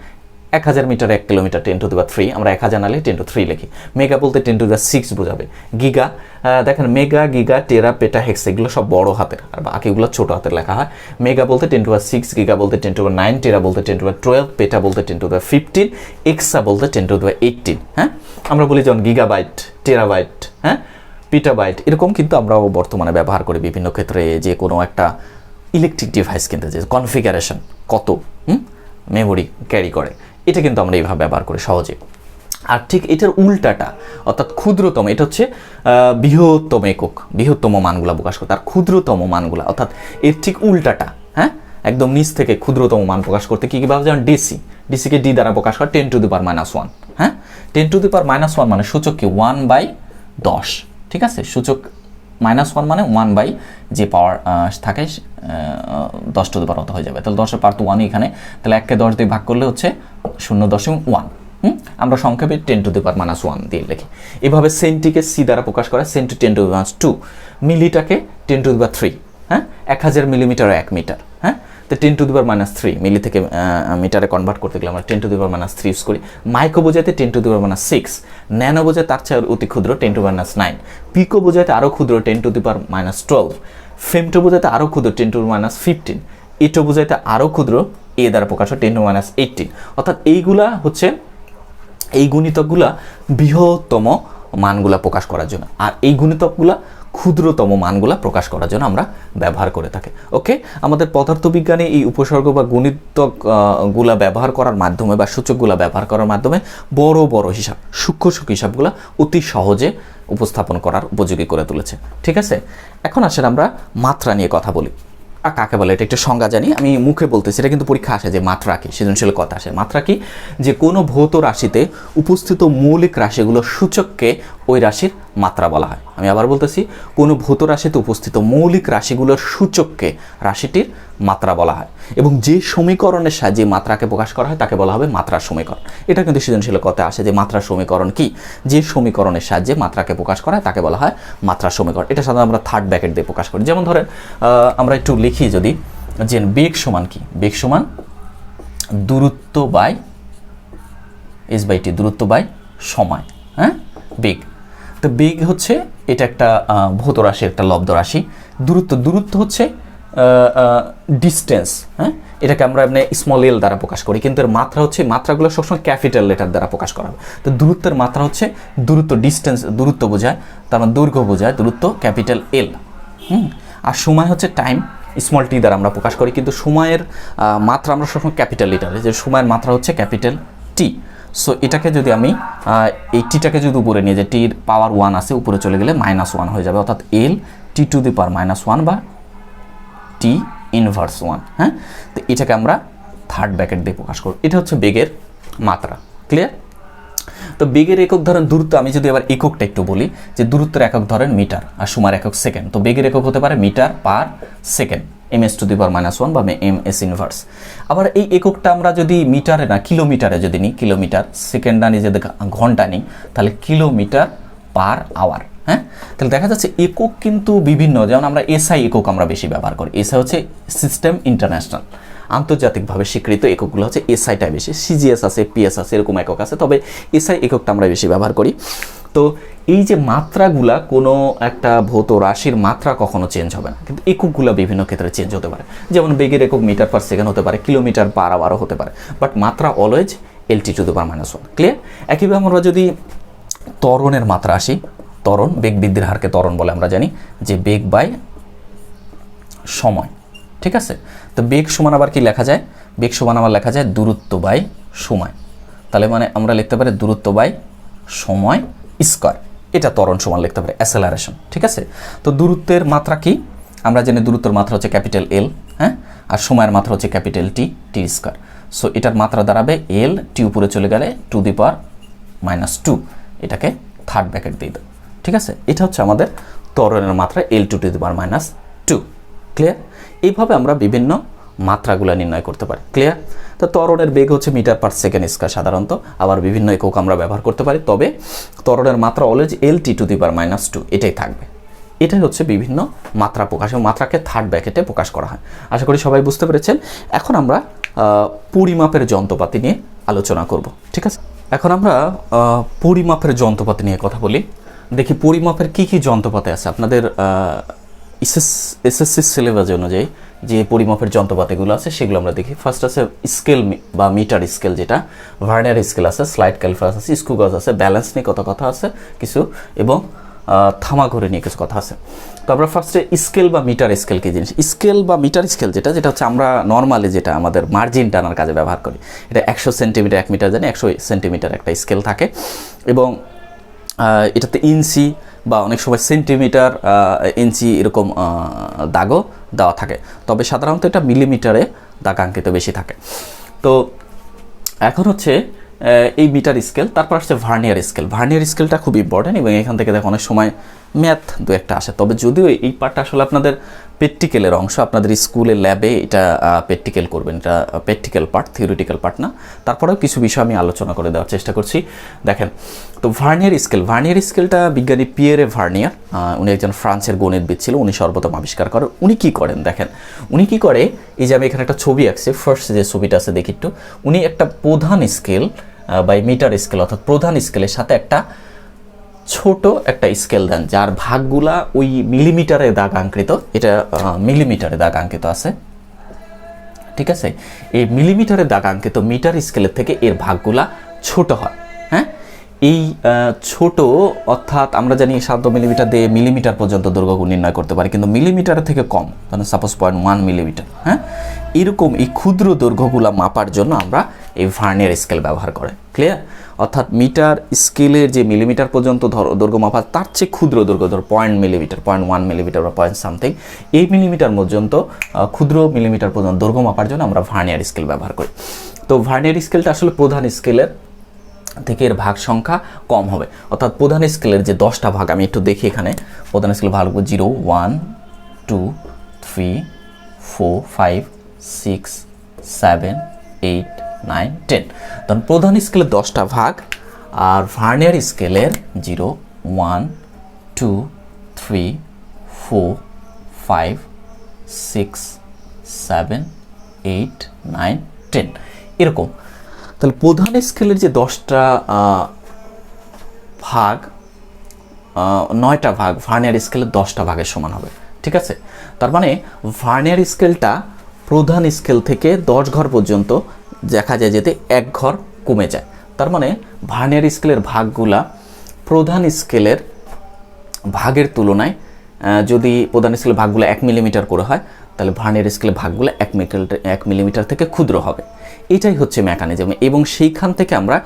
1000 মিটার 1 কিলোমিটার 10⁻³ আমরা 1000 নালে 10⁻³ লিখি। মেগা বলতে 10⁻6 বোঝাবে। গিগা দেখেন মেগা, গিগা, টেরা, পেটা, হেক্সা এগুলো সব বড় হাতের আর বাকিগুলো ছোট হাতের লেখা হয়। মেগা বলতে 10⁻6, গিগা বলতে 10⁻9, টেরা বলতে 10⁻12, পেটা বলতে 10⁻15, এক্সা বলতে 10⁻18। হ্যাঁ, আমরা বলি যেমন গিগাবাইট, টেরাবাইট, হ্যাঁ, পিটাবাইট, এরকম কিন্তু আমরাও বর্তমানে ব্যবহার করি বিভিন্ন ক্ষেত্রে। যে কোনো একটা ইলেকট্রিক ডিভাইস কিনতে যে কনফিগারেশন কত মেমোরি ক্যারি করে, এটা কিন্তু আমরা এইভাবে ব্যবহার করি সহজে। আর ঠিক এটার উল্টাটা অর্থাৎ ক্ষুদ্রতম, এটা হচ্ছে বৃহত্তম একক, বৃহত্তম মানগুলা প্রকাশ করতে। আর ক্ষুদ্রতম মানগুলা অর্থাৎ এর ঠিক উল্টাটা, হ্যাঁ, একদম নিচ থেকে ক্ষুদ্রতম মান প্রকাশ করতে কী কীভাবে, যেমন ডিসি, ডিসিকে ডি দ্বারা প্রকাশ করে 10⁻⁻1। হ্যাঁ, 10⁻⁻1 মানে সূচক কি 1/10, ঠিক আছে। সূচক -1 মানে 1 যে পাওয়ার থাকে 10⁻⁻ হয়ে যাবে। তাহলে 10 এর পাওয়ার তো 1 এখানে, তাহলে 1কে 10 দিয়ে ভাগ করলে হচ্ছে 0.1। আমরা সংক্ষেপে 10⁻⁻1 দিয়ে লিখি। এভাবে সেন্টিকে সি দ্বারা প্রকাশ করে, সেন্টি 10⁻², মিলিটাকে 10⁻3, হ্যাঁ, 1000 মিলিমিটার 1 মিটার, হ্যাঁ, তো 10⁻³ মিলি থেকে মিটারে কনভার্ট করতে গেলে আমরা 10⁻³ ইউজ করি। মাইক্রো বোঝাতে 10⁻6, ন্যানো বোঝাতে তার চেয়ে অতি ক্ষুদ্র 10⁻9, পিকো বোঝাতে আরও ক্ষুদ্র 10⁻12, ফেমটো বোঝাতে আরও ক্ষুদ্র 10⁻15, ইটো বোঝাতে আরও ক্ষুদ্র এ দ্বারা প্রকাশ হয় 10⁻18। অর্থাৎ এইগুলা হচ্ছে এই গুণিতকগুলা বৃহত্তম মানগুলা প্রকাশ করার জন্য, আর এই গুণিতকগুলা ক্ষুদ্রতম মানগুলা প্রকাশ করার জন্য আমরা ব্যবহার করে থাকি। ওকে, আমাদের পদার্থবিজ্ঞানে এই উপসর্গ বা গুণিতকগুলা ব্যবহার করার মাধ্যমে বা সূচকগুলা ব্যবহার করার মাধ্যমে বড় বড় হিসাব, সূক্ষ্ম হিসাবগুলা অতি সহজে উপস্থাপন করার উপযোগী করে তুলেছে। ঠিক আছে, এখন আসলে আমরা মাত্রা নিয়ে কথা বলি। আর কাকে বলে এটা একটা সংজ্ঞা জানি, আমি মুখে বলতেছি, এটা কিন্তু পরীক্ষা আসে যে মাত্রা কি, সৃজনশীল কথা আসে। মাত্রা কি, যে কোনো ভৌত রাশিতে উপস্থিত মৌলিক রাশিগুলোর সূচককে ওই রাশির মাত্রা বলা হয়। আমি আবার বলতেছি, কোনো ভৌত রাশিতে উপস্থিত মৌলিক রাশিগুলোর সূচককে রাশিটির মাত্রা বলা হয়, এবং যে সমীকরণের সাহায্যে মাত্রাকে প্রকাশ করা হয় তাকে বলা হবে মাত্রার সমীকরণ। এটা কিন্তু সৃজনশীল কথা আসে যে মাত্রার সমীকরণ কি, যে সমীকরণের সাহায্যে মাত্রাকে প্রকাশ করা হয় তাকে বলা হয় মাত্রার সমীকরণ। এটা সাধারণত আমরা থার্ড ব্র্যাকেট দিয়ে প্রকাশ করি। যেমন ধরেন আমরা একটু লিখি যদি, যে বেগ সমান কি, বেগ সমান দূরত্ব বাই s/t, দূরত্ব বাই সময়। হ্যাঁ, বেগ, তো বেগ হচ্ছে এটা একটা ভৌত রাশি, একটা লব্ধ রাশি। দূরত্ব হচ্ছে ডিস্টেন্স, হ্যাঁ, এটাকে আমরা এমনি স্মল এল দ্বারা প্রকাশ করি, কিন্তু এর মাত্রা হচ্ছে, মাত্রাগুলো সবসময় ক্যাপিটাল লেটার দ্বারা প্রকাশ করা হবে। তো দূরত্বের মাত্রা হচ্ছে দূরত্ব, ডিস্টেন্স দূরত্ব বোঝায়, তার মানে দৈর্ঘ্য বোঝায় দূরত্ব ক্যাপিটাল এল। আর সময় হচ্ছে টাইম, স্মল টি দ্বারা আমরা প্রকাশ করি, কিন্তু সময়ের মাত্রা আমরা সবসময় ক্যাপিটাল লেটারে, যে সময়ের মাত্রা হচ্ছে ক্যাপিটাল টি। সো এটাকে যদি আমি এই টিটাকে যদি উপরে নিয়ে যাই, টির পাওয়ার 1 আছে, উপরে চলে গেলে -1 হয়ে যাবে, অর্থাৎ এল t⁻⁻1 বা টি ইনভার্স 1। হ্যাঁ, তো এটাকে আমরা থার্ড ব্র্যাকেট দিয়ে প্রকাশ করব। এটা হচ্ছে বেগের মাত্রা। ক্লিয়ার? তো বেগের একক ধরেন দূরত্ব, আমি যদি আবার এককটা একটু বলি, যে দূরত্বের একক ধরেন মিটার আর সময়ের একক সেকেন্ড, তো বেগের একক হতে পারে মিটার পার সেকেন্ড, ms⁻⁻1 বা ms ইনভার্স। আবার এই এককটা আমরা যদি মিটারে না কিলোমিটারে যদি নিই, কিলোমিটার, সেকেন্ড না নিয়ে যদি ঘন্টা নিই, তাহলে কিলোমিটার পার আওয়ার। হ্যাঁ, তাহলে দেখা যাচ্ছে একক কিন্তু বিভিন্ন, যেমন আমরা এসআই একক আমরা বেশি ব্যবহার করি। এসআই হচ্ছে সিস্টেম ইন্টারন্যাশনাল, আন্তর্জাতিকভাবে স্বীকৃত এককগুলো হচ্ছে এসআইটাই বেশি, সিজিএস আছে, পিএস আছে, এরকম একক আছে, তবে এসআই এককটা আমরা বেশি ব্যবহার করি। তো এই যে মাত্রাগুলা, কোনো একটা ভৌত রাশির মাত্রা কখনো চেঞ্জ হবে না, কিন্তু এককগুলো বিভিন্ন ক্ষেত্রে চেঞ্জ হতে পারে। যেমন বেগের একক মিটার পার সেকেন্ড হতে পারে, কিলোমিটার পার আওয়ারও হতে পারে, বাট মাত্রা অলওয়েজ LT⁻⁻1। ক্লিয়ার? একইভাবে আমরা যদি ত্বরণের মাত্রা আসি, ত্বরণ, বেগ বৃদ্ধির হারকে ত্বরণ বলে আমরা জানি, যে বেগ বাই সময়। ঠিক আছে, তো বেগ সমান আবার কি লেখা যায়, বেগ সমান আবার লেখা যায় দূরত্ব বাই সময়। তাহলে মানে আমরা লিখতে পারি দূরত্ব বাই সময় স্কয়ার, এটা ত্বরণ সমান লিখতে পারি অ্যাসেলারেশন। ঠিক আছে, তো দূরত্বের মাত্রা কি, আমরা জানি দূরত্বের মাত্রা হচ্ছে ক্যাপিটাল এল, হ্যাঁ, আর সময়ের মাত্রা হচ্ছে ক্যাপিটাল টি, টি স্কয়ার। সো এটার মাত্রা দাঁড়াবে এল, টি উপরে চলে গেলে টু দি পাওয়ার -2, এটাকে থার্ড ব্র্যাকেট দিয়ে দাও। ঠিক আছে, এটা হচ্ছে আমাদের ত্বরণের মাত্রা L2⁻²। ক্লিয়ার? এইভাবে আমরা বিভিন্ন মাত্রাগুলো নির্ণয় করতে পারি। ক্লিয়ার? তো ত্বরণের বেগ হচ্ছে মিটার পার সেকেন্ড স্কয়ার সাধারণত, আবার বিভিন্ন একক আমরা ব্যবহার করতে পারি, তবে ত্বরণের মাত্রা অলওয়েজ LT⁻², এটাই থাকবে। এটাই হচ্ছে বিভিন্ন মাত্রা প্রকাশ, এবং মাত্রাকে থার্ড ব্র্যাকেটে প্রকাশ করা হয়। আশা করি সবাই বুঝতে পেরেছেন। এখন আমরা পরিমাপের যন্ত্রপাতি নিয়ে আলোচনা করব, ঠিক আছে? এখন আমরা পরিমাপের যন্ত্রপাতি নিয়ে কথা বলি। দেখি পরিমাপের কি কি যন্ত্রপাতি আছে আপনাদের এসএসসি সিলেবাস অনুযায়ী যে পরিমাপের যন্ত্রপাতিগুলো আছে সেগুলো আমরা দেখি। ফার্স্ট আছে স্কেল বা মিটার স্কেল, যেটা ভার্নিয়ার স্কেল আছে, স্লাইড ক্যালিপার আছে, স্ক্রু গজ আছে, ব্যালেন্স নিয়ে কথা আছে কিছু, এবং থামাঘড়ি নিয়ে কিছু কথা আছে। তো আমরা ফার্স্টে স্কেল বা মিটার স্কেল কি জিনিস। স্কেল বা মিটার স্কেল যেটা হচ্ছে আমরা নর্মালি যেটা আমাদের মার্জিন টানার কাজে ব্যবহার করি, এটা 100 সেন্টিমিটার 1 মিটার জানি, 100 সেন্টিমিটার একটা স্কেল থাকে, এবং এটাতে ইঞ্চি বা অনেক সময় সেন্টিমিটার, ইঞ্চি এরকম দাগও দেওয়া থাকে, তবে সাধারণত এটা মিলিমিটারে দাগাঙ্কিত বেশি থাকে। তো এখন হচ্ছে এই মিটার স্কেল, তারপর আসছে ভার্নিয়ার স্কেল। ভার্নিয়ার স্কেলটা খুব ইম্পর্টেন্ট, এবং এখান থেকে দেখো অনেক সময় ম্যাথ দু একটা আসে, তবে যদিও এই পার্টটা আসলে আপনাদের প্র্যাকটিক্যালের অংশ, আপনাদের স্কুলের ল্যাবে এটা প্র্যাকটিক্যাল করবেন, এটা প্র্যাকটিক্যাল পার্ট, থিওরিটিক্যাল পার্ট না। তারপরেও কিছু বিষয় আমি আলোচনা করে দেওয়ার চেষ্টা করছি। দেখেন, তো ভার্নিয়ার স্কেলটা বিজ্ঞানী পিয়েরে ভার্নিয়ার, উনি একজন ফ্রান্সের গণিতবিদ ছিল, উনি সর্বপ্রথম আবিষ্কার করেন। উনি কী করেন দেখেন, উনি কী করে, এই যে আমি এখানে একটা ছবি আঁকছি, ফার্স্ট যে ছবিটা আছে দেখি একটু, উনি একটা প্রধান স্কেল বা মিটার স্কেল অর্থাৎ প্রধান স্কেলের সাথে একটা ছোট একটা স্কেল দেন, যার ভাগগুলা ওই মিলিমিটারে দাগাঙ্কিত, এটা মিলিমিটারে দাগাঙ্কিত আছে, ঠিক আছে? এই মিলিমিটারে দাগাঙ্কিত মিটার স্কেলের থেকে এর ভাগগুলা ছোট হয়। হ্যাঁ, এই ছোট অর্থাৎ আমরা জানি 7 মিলিমিটার দিয়ে মিলিমিটার পর্যন্ত দৈর্ঘ্য নির্ণয় করতে পারি, কিন্তু মিলিমিটারের থেকে কম, মানে সাপোজ 0.1 মিলিমিটার। হ্যাঁ, এরকম এই ক্ষুদ্র দৈর্ঘ্যগুলা মাপার জন্য আমরা এই ভার্নিয়ার স্কেল ব্যবহার করে। ক্লিয়ার? অর্থাৎ মিটার স্কেলের যে মিলিমিটার পর্যন্ত দৈর্ঘ্য মাপা, তার চেয়ে ক্ষুদ্র দৈর্ঘ্য, ধর 0.1 মিলিমিটার বা পয়েন্ট সামথিং, এই মিলিমিটার পর্যন্ত ক্ষুদ্র মিলিমিটার পর্যন্ত দৈর্ঘ্য মাপার জন্য আমরা ভার্নিয়ার স্কেল ব্যবহার করি। তো ভার্নিয়ার স্কেলটা আসলে প্রধান স্কেলের থেকে এর ভাগ সংখ্যা কম হবে, অর্থাৎ প্রধান স্কেলের যে 10টা ভাগ, আমি একটু দেখি এখানে প্রধান স্কেল ভাগ 0, 1, 2, 3, 4, 5, 6, 7, 8, 9, 10। তখন প্রধান স্কেলের 10টা ভাগ, আর ভার্নিয়ার স্কেলের 0, 1, 2, 3, 4, 5, 6, 7, 8, 9, 10 এরকম। তাহলে প্রধান স্কেলের যে 10টা ভাগ, 9টা ভাগ ভার্নিয়ার স্কেলের 10টা ভাগের সমান হবে, ঠিক আছে? তার মানে ভার্নিয়ার স্কেলটা প্রধান স্কেল থেকে 10 ঘর পর্যন্ত দেখা যায় যেতে 1 ঘর কমে যায়। তার মানে ভার্নিয়ার স্কেলের ভাগগুলা প্রধান স্কেলের ভাগের তুলনায়, যদি প্রধান স্কেলের ভাগগুলো 1 মিলিমিটার করে হয়, তাহলে ভার্নিয়ার স্কেলের ভাগগুলো 1 মিলিমিটার থেকে ক্ষুদ্র হবে। এটাই হচ্ছে মেকানিজম, এবং সেইখান থেকে আমরা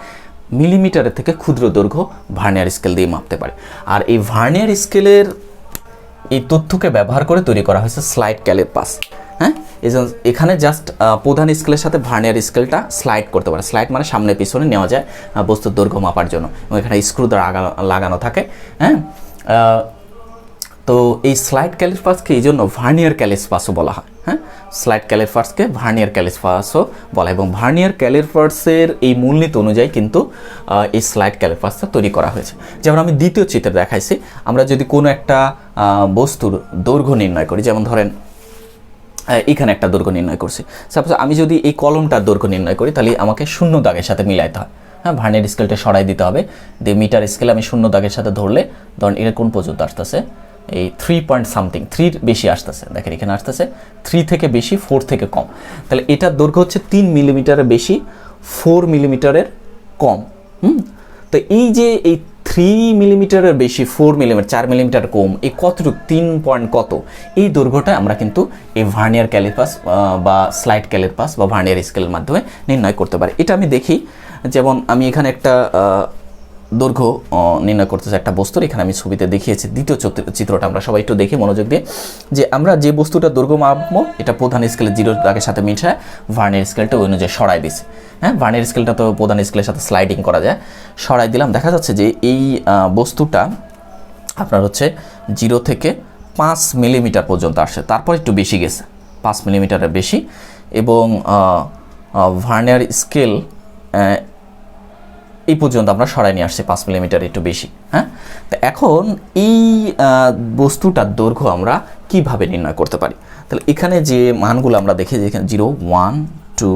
মিলিমিটারের থেকে ক্ষুদ্র দৈর্ঘ্য ভার্নিয়ার স্কেল দিয়ে মাপতে পারি। আর এই ভার্নিয়ার স্কেলের এই তথ্যকে ব্যবহার করে তৈরি করা হয়েছে স্লাইড ক্যালিপার। হ্যাঁ, এখানে জাস্ট প্রধান স্কেলের সাথে ভার্নিয়ার স্কেলটা স্লাইড করতে পারে। স্লাইড মানে সামনে পিছনে নেওয়া যায় বস্তুর দৈর্ঘ্য মাপার জন্য, এবং এখানে স্ক্রু দ্বারা লাগানো থাকে। হ্যাঁ, তো এই স্লাইড ক্যালিপার্সকে এই জন্য ভার্নিয়ার ক্যালিপার্সও বলা হয়। হ্যাঁ, স্লাইড ক্যালিপার্সকে ভার্নিয়ার ক্যালিপার্সও বলা হয়, এবং ভার্নিয়ার ক্যালিপার্সের এই মূলনীতি অনুযায়ী কিন্তু এই স্লাইড ক্যালিপার্সটা তৈরি করা হয়েছে। যেমন আমি দ্বিতীয় চিত্রে দেখাইছি, আমরা যদি কোনো একটা বস্তুর দৈর্ঘ্য নির্ণয় করি, যেমন ধরেন এখানে একটা দৈর্ঘ্য নির্ণয় করছি, সাপোজ আমি যদি এই কলমটার দৈর্ঘ্য নির্ণয় করি, তাহলে আমাকে শূন্য দাগের সাথে মিলাইতে হয়। হ্যাঁ, ভার্নিয়ার স্কেলটা সরাই দিতে হবে, দিয়ে মিটার স্কেলে আমি শূন্য দাগের সাথে ধরলে, ধরেন এর কোন পর্যন্ত আসতেছে, এই 3 পয়েন্ট সামথিং, 3 বেশি আসতেছে, দেখেন এখানে আসতেছে 3 থেকে বেশি, 4 থেকে কম, তাহলে এটার দৈর্ঘ্য হচ্ছে 3 মিলিমিটারের বেশি, 4 মিলিমিটারের কম। তো এই যে এই 3 মিলিমিটারের বেশি, 4 মিলিমিটার, 4 মিলিমিটার কম, এই কতটুকু 3 পয়েন্ট কত, এই দৈর্ঘ্যটা আমরা কিন্তু এই ভার্নিয়ার ক্যালিপার্স বা স্লাইড ক্যালিপার্স বা ভার্নিয়ার স্কেলের মাধ্যমে নির্ণয় করতে পারি। এটা আমি দেখি, যেমন আমি এখানে একটা দৈর্ঘ্য নির্ণয় করতেছে একটা বস্তুর, এখানে আমি ছবিতে দেখিয়েছি। দ্বিতীয় চিত্রটা আমরা সবাই একটু দেখি মনোযোগ দিয়ে, যে আমরা যে বস্তুটা দৈর্ঘ্য মাপবো, এটা প্রধান স্কেলে 0 দাগের সাথে মিশায় ভার্নিয়ার স্কেলটা ওই অনুযায়ী সরাই দিছি। হ্যাঁ, ভার্নিয়ার স্কেলটা তো প্রধান স্কেলের সাথে স্লাইডিং করা যায়, সরাই দিলাম, দেখা যাচ্ছে যে এই বস্তুটা আপনার হচ্ছে 0 থেকে 5 মিলিমিটার পর্যন্ত আসে, তারপর একটু বেশি গেছে, 5 মিলিমিটারের বেশি, এবং ভার্নিয়ার স্কেল এই পর্যন্ত আমরা সরাই নিয়ে আসছি 5 মিলিমিটার একটু বেশি। হ্যাঁ, তো এখন এই বস্তুটার দৈর্ঘ্য আমরা কিভাবে নির্ণয় করতে পারি? তাহলে এখানে যে মানগুলো আমরা দেখি যে এখানে 0 1 2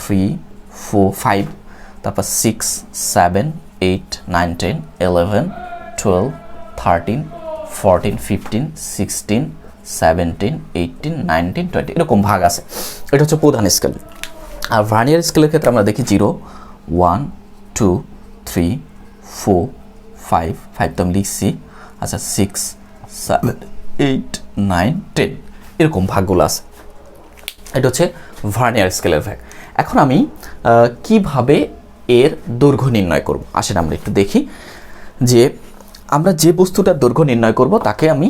3 4 5, তারপর 6 7 8 9 10 11 12 13 14 15 16 17 18 19 20 এরকম ভাগ আছে। এটা হচ্ছে প্রধান স্কেল। আর ভার্নিয়ার স্কেলের ক্ষেত্রে আমরা দেখি 0 1 2 3 4 5 5 তো আমি লিখছি, আচ্ছা 6 7 8 9 10 এরকম ভাগগুলো আছে। এটা হচ্ছে ভার্নিয়ার স্কেলের ভাগ। এখন আমি কিভাবে এর দৈর্ঘ্য নির্ণয় করব, আসেন আমরা একটু দেখি যে আমরা যে বস্তুটার দৈর্ঘ্য নির্ণয় করব তাকে আমি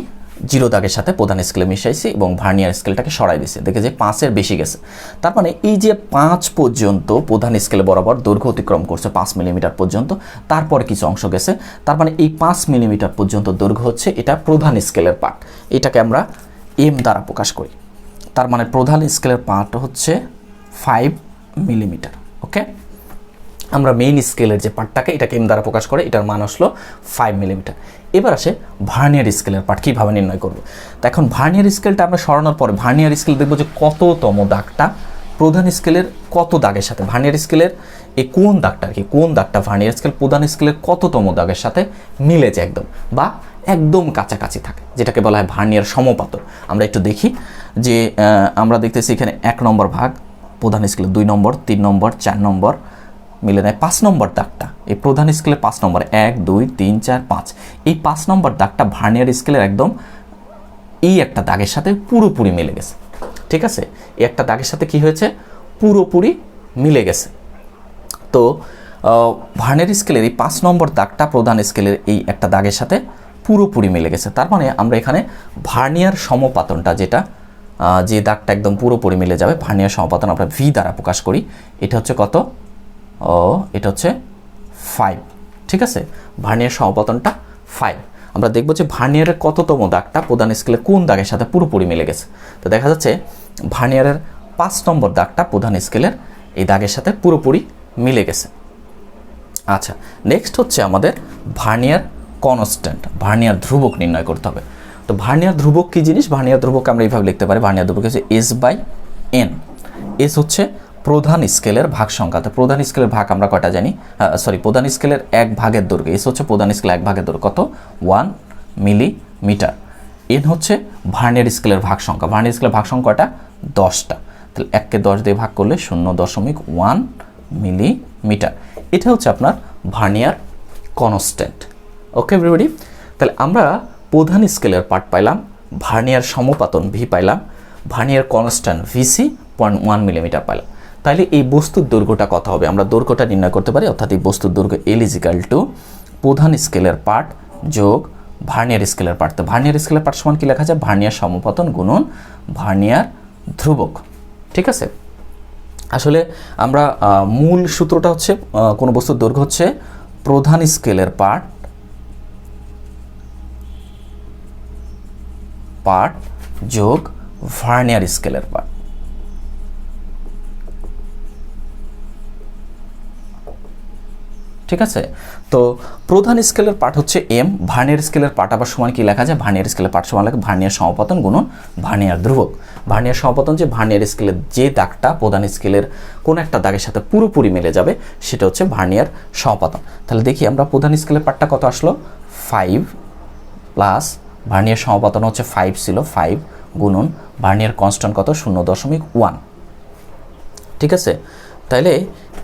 0 দাগের সাথে প্রধান স্কেলে মিশাইছি এবং ভার্নিয়ার স্কেলটাকে সরাই দিয়েছি, দেখে যে 5-এর বেশি গেছে। তার মানে এই যে 5 পর্যন্ত প্রধান স্কেলে বরাবর দৈর্ঘ্য অতিক্রম করছে 5 মিলিমিটার পর্যন্ত, তারপরে কিছু অংশ গেছে। তার মানে এই 5 মিলিমিটার পর্যন্ত দৈর্ঘ্য হচ্ছে এটা প্রধান স্কেলের পার্ট, এটাকে আমরা এম দ্বারা প্রকাশ করি। তার মানে প্রধান স্কেলের পার্ট হচ্ছে 5 মিলিমিটার। ওকে, আমরা মেইন স্কেলের যে পার্টটাকে এটাকে এম দ্বারা প্রকাশ করে, এটার মান আসলো 5 মিলিমিটার। এবার আসে ভার্নিয়ার স্কেলের পার্ট কীভাবে নির্ণয় করব। তো এখন ভার্নিয়ার স্কেলটা আমরা সরানোর পরে ভার্নিয়ার স্কেল দেখবো যে কততম দাগটা প্রধান স্কেলের কত দাগের সাথে, ভার্নিয়ার স্কেলের এই কোন দাগটা আর কি, কোন দাগটা ভার্নিয়ার স্কেল প্রধান স্কেলের কততম দাগের সাথে মিলে যায় একদম, বা একদম কাছাকাছি থাকে, যেটাকে বলা হয় ভার্নিয়ার সমপাতন। আমরা একটু দেখি যে আমরা দেখতেছি এখানে 1 নম্বর ভাগ প্রধান স্কেলের, 2 নম্বর 3 নম্বর 4 নম্বর মিলে নেয় 5 নম্বর দাগটা, এই প্রধান স্কেলের 5 নম্বর 1 2 3 4 5, এই 5 নম্বর দাগটা ভার্নিয়ার স্কেলের একদম এই একটা দাগের সাথে পুরোপুরি মিলে গেছে। ঠিক আছে, এই একটা দাগের সাথে কি হয়েছে, পুরোপুরি মিলে গেছে। তো ভার্নিয়ার স্কেলের এই 5 নম্বর দাগটা প্রধান স্কেলের এই একটা দাগের সাথে পুরোপুরি মিলে গেছে। তার মানে আমরা এখানে ভার্নিয়ার সমপাতনটা যেটা যে দাগটা একদম পুরোপুরি মিলে যাবে, ভার্নিয়ার সমপাতন আমরা ভি দ্বারা প্রকাশ করি। এটা হচ্ছে কত, এটা হচ্ছে 5। ঠিক আছে, ভার্নিয়ার সমপাতনটা 5। আমরা দেখব যে ভার্নিয়ারের কততম দাগটা প্রধান স্কেলে কোন দাগের সাথে পুরোপুরি মিলে গেছে। তো দেখা যাচ্ছে ভার্নিয়ারের 5 নম্বর দাগটা প্রধান স্কেলের এই দাগের সাথে পুরোপুরি মিলে গেছে। আচ্ছা, নেক্সট হচ্ছে আমাদের ভার্নিয়ার কনস্ট্যান্ট, ভার্নিয়ার ধ্রুবক নির্ণয় করতে হবে। তো ভার্নিয়ার ধ্রুবক কী জিনিস, ভার্নিয়ার ধ্রুবক আমরা এইভাবে লিখতে পারি, ভার্নিয়ার ধ্রুবক হচ্ছে S/N। এস হচ্ছে প্রধান স্কেলের ভাগ সংখ্যা। তো প্রধান স্কেলের ভাগ আমরা কয়টা জানি, প্রধান স্কেলের 1 ভাগের দৈর্ঘ্য, এস হচ্ছে প্রধান স্কেলের 1 ভাগের দৈর্ঘ্য কত, 1 মিলিমিটার। এন হচ্ছে ভার্নিয়ার স্কেলের ভাগ সংখ্যা, ভার্নিয়ার স্কেলের ভাগ সংখ্যা কয়টা, 10টা। তাহলে 1কে 10 দিয়ে ভাগ করলে 0.1 মিলিমিটার। এটা হচ্ছে আপনার ভার্নিয়ার কনস্ট্যান্ট। ওকে এভরিবডি, তাহলে আমরা প্রধান স্কেলের পার্ট পাইলাম, ভার্নিয়ার সমপাতন ভি পাইলাম, ভার্নিয়ার কনস্ট্যান্ট ভিসি 0.1 মিলিমিটার পাইলাম। তাহলে এই বস্তুর দৈর্ঘ্যটা কত হবে, আমরা দৈর্ঘ্যটা নির্ণয় করতে পারি। অর্থাৎ এই বস্তুর দৈর্ঘ্য L = প্রধান স্কেলের পার্ট যোগ ভার্নিয়ার স্কেলের পার্ট। তো ভার্নিয়ার স্কেলের পার্ট সমান কি লেখা যায়, ভার্নিয়ার সমপাতন গুণন ভার্নিয়ার ধ্রুবক। ঠিক আছে, আসলে আমরা মূল সূত্রটা হচ্ছে কোনো বস্তুর দৈর্ঘ্য হচ্ছে প্রধান স্কেলের পার্ট যোগ ভার্নিয়ার স্কেলের পার্ট। ঠিক আছে, তো প্রধান স্কেলের পার্ট হচ্ছে এম, ভার্নিয়ার স্কেলের পার্ট আবার সমান কি লেখা যায়, ভার্নিয়ার স্কেলের পার্ট সমান লাগে ভার্নিয়ার সমপাতন গুণন ভার্নিয়ার ধ্রুবক। ভার্নিয়ার সমপাতন যে ভার্নিয়ার স্কেলের যে দাগটা প্রধান স্কেলের কোন একটা দাগের সাথে পুরোপুরি মিলে যাবে সেটা হচ্ছে ভার্নিয়ার সমপাতন। তাহলে দেখি আমরা প্রধান স্কেলের পার্টটা কত আসলো, 5 প্লাস ভার্নিয়ার সমপাতন হচ্ছে 5 ছিল, 5 গুণন ভার্নিয়ার কনস্ট্যান্ট কত, 0.1। ঠিক আছে, তাইলে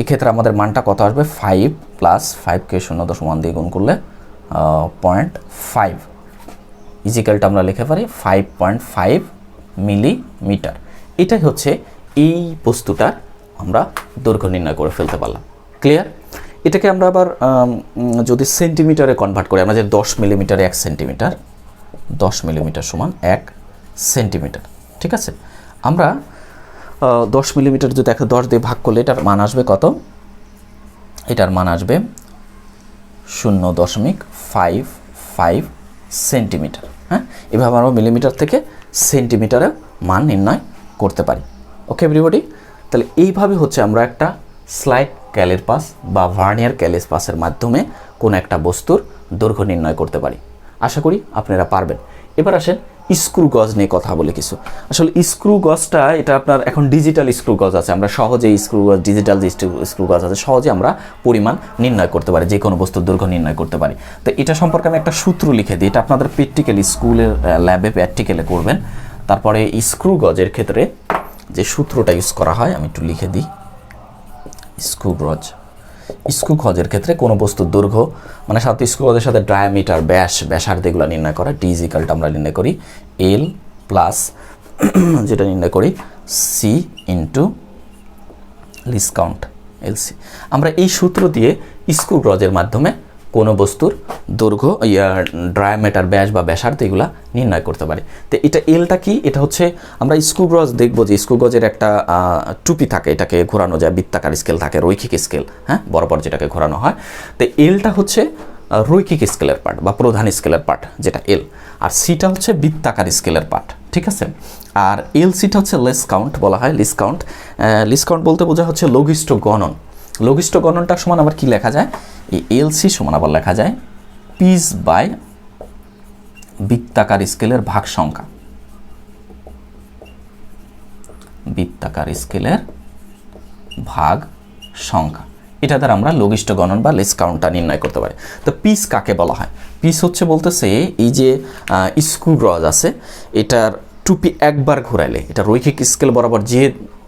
এক্ষেত্রে আমাদের মানটা কত আসবে, 5 প্লাস 5কে 0.1 দিয়ে গুণ করলে 0.5 ইজিক্যালটা আমরা লিখে পারি 5.5 মিলিমিটার। এটাই হচ্ছে এই বস্তুটার আমরা দৈর্ঘ্য নির্ণয় করে ফেলতে পারলাম। ক্লিয়ার? এটাকে আমরা আবার যদি সেন্টিমিটারে কনভার্ট করি, আমরা যে 10 মিলিমিটারে 1 সেন্টিমিটার, 10 মিলিমিটার সমান 1 সেন্টিমিটার। ঠিক আছে, আমরা 10 মিলিমিটার যদি 10 দিয়ে ভাগ করলে এটার মান আসবে কত, এটার মান আসবে 0.55 সেন্টিমিটার। হ্যাঁ, এভাবে আমরা মিলিমিটার থেকে সেন্টিমিটারে মান নির্ণয় করতে পারি। ওকে এভরিবডি, তাহলে এইভাবে হচ্ছে আমরা একটা স্লাইড ক্যালিপাস বা ভার্নিয়ার ক্যালিপাসের মাধ্যমে কোনো একটা বস্তুর দৈর্ঘ্য নির্ণয় করতে পারি। আশা করি আপনারা পারবেন। এবার আসেন স্ক্রু গজ নিয়ে কথা বলে কিছু। আসলে স্ক্রু গজটা এটা আপনার এখন ডিজিটাল স্ক্রু গজ আছে, আমরা সহজেই স্ক্রু গজ, ডিজিটাল যে স্ক্রু গজ আছে সহজে আমরা পরিমাণ নির্ণয় করতে পারি, যে কোনো বস্তুর দৈর্ঘ্য নির্ণয় করতে পারি। তো এটা সম্পর্কে আমি একটা সূত্র লিখে দিই, এটা আপনাদের প্র্যাকটিক্যালি স্কুলের ল্যাবে প্র্যাকটিক্যালে করবেন। তারপরে স্ক্রু গজের ক্ষেত্রে যে সূত্রটা ইউজ করা হয় আমি একটু লিখে দিই। স্ক্রু গজের ক্ষেত্রে কোনো বস্তুর দৈর্ঘ্য মানে সাথে স্ক্রু গজের সাথে ডায়ামিটার, ব্যাসার্ধ এগুলো নির্ণয় করা, ডি ইকুয়ালটা আমরা নির্ণয় করি এল প্লাস যেটা নির্ণয় করি C into least count LC. আমরা এই সূত্র দিয়ে স্ক্রু গজের মাধ্যমে কোনো বস্তুর দৈর্ঘ্য, ডায়ামিটার, ব্যাস বা ব্যাসার্ধ এগুলা নির্ণয় করতে পারি। তো এটা এলটা কি, এটা হচ্ছে আমরা স্ক্রু গজ দেখবো যে স্ক্রু গজের একটা টুপি থাকে, এটাকে ঘোরানো যায়, বৃত্তাকার স্কেল থাকে, রৈখিক স্কেল, হ্যাঁ, বরাবর যেটাকে ঘোরানো হয়। তো এলটা হচ্ছে রৈখিক স্কেলের পার্ট বা প্রধান স্কেলের পার্ট যেটা এল, আর সিটা হচ্ছে বৃত্তাকার স্কেলের পার্ট, ঠিক আছে। আর এল সিটা হচ্ছে লিস্ট কাউন্ট বলা হয়। লিস্ট কাউন্ট বলতে বোঝা হচ্ছে লঘিষ্ঠ গণন। লঘিষ্ঠ গণনটা সমান আবার কি লেখা যায়, এই এলসি সমান আবার লেখা যায় পিস বাই বৃত্তাকার স্কেলের ভাগ সংখ্যা। বৃত্তাকার স্কেলের ভাগ সংখ্যা, এটা দ্বারা আমরা লঘিষ্ঠ গণন বা লিস্ট কাউন্টটা নির্ণয় করতে পারি। তো পিস কাকে বলা হয়? পিস হচ্ছে বলতেছে এই যে স্ক্রু গজ আছে এটার টুপি একবার ঘোরাইলে এটা রৈখিক স্কেল বরাবর যে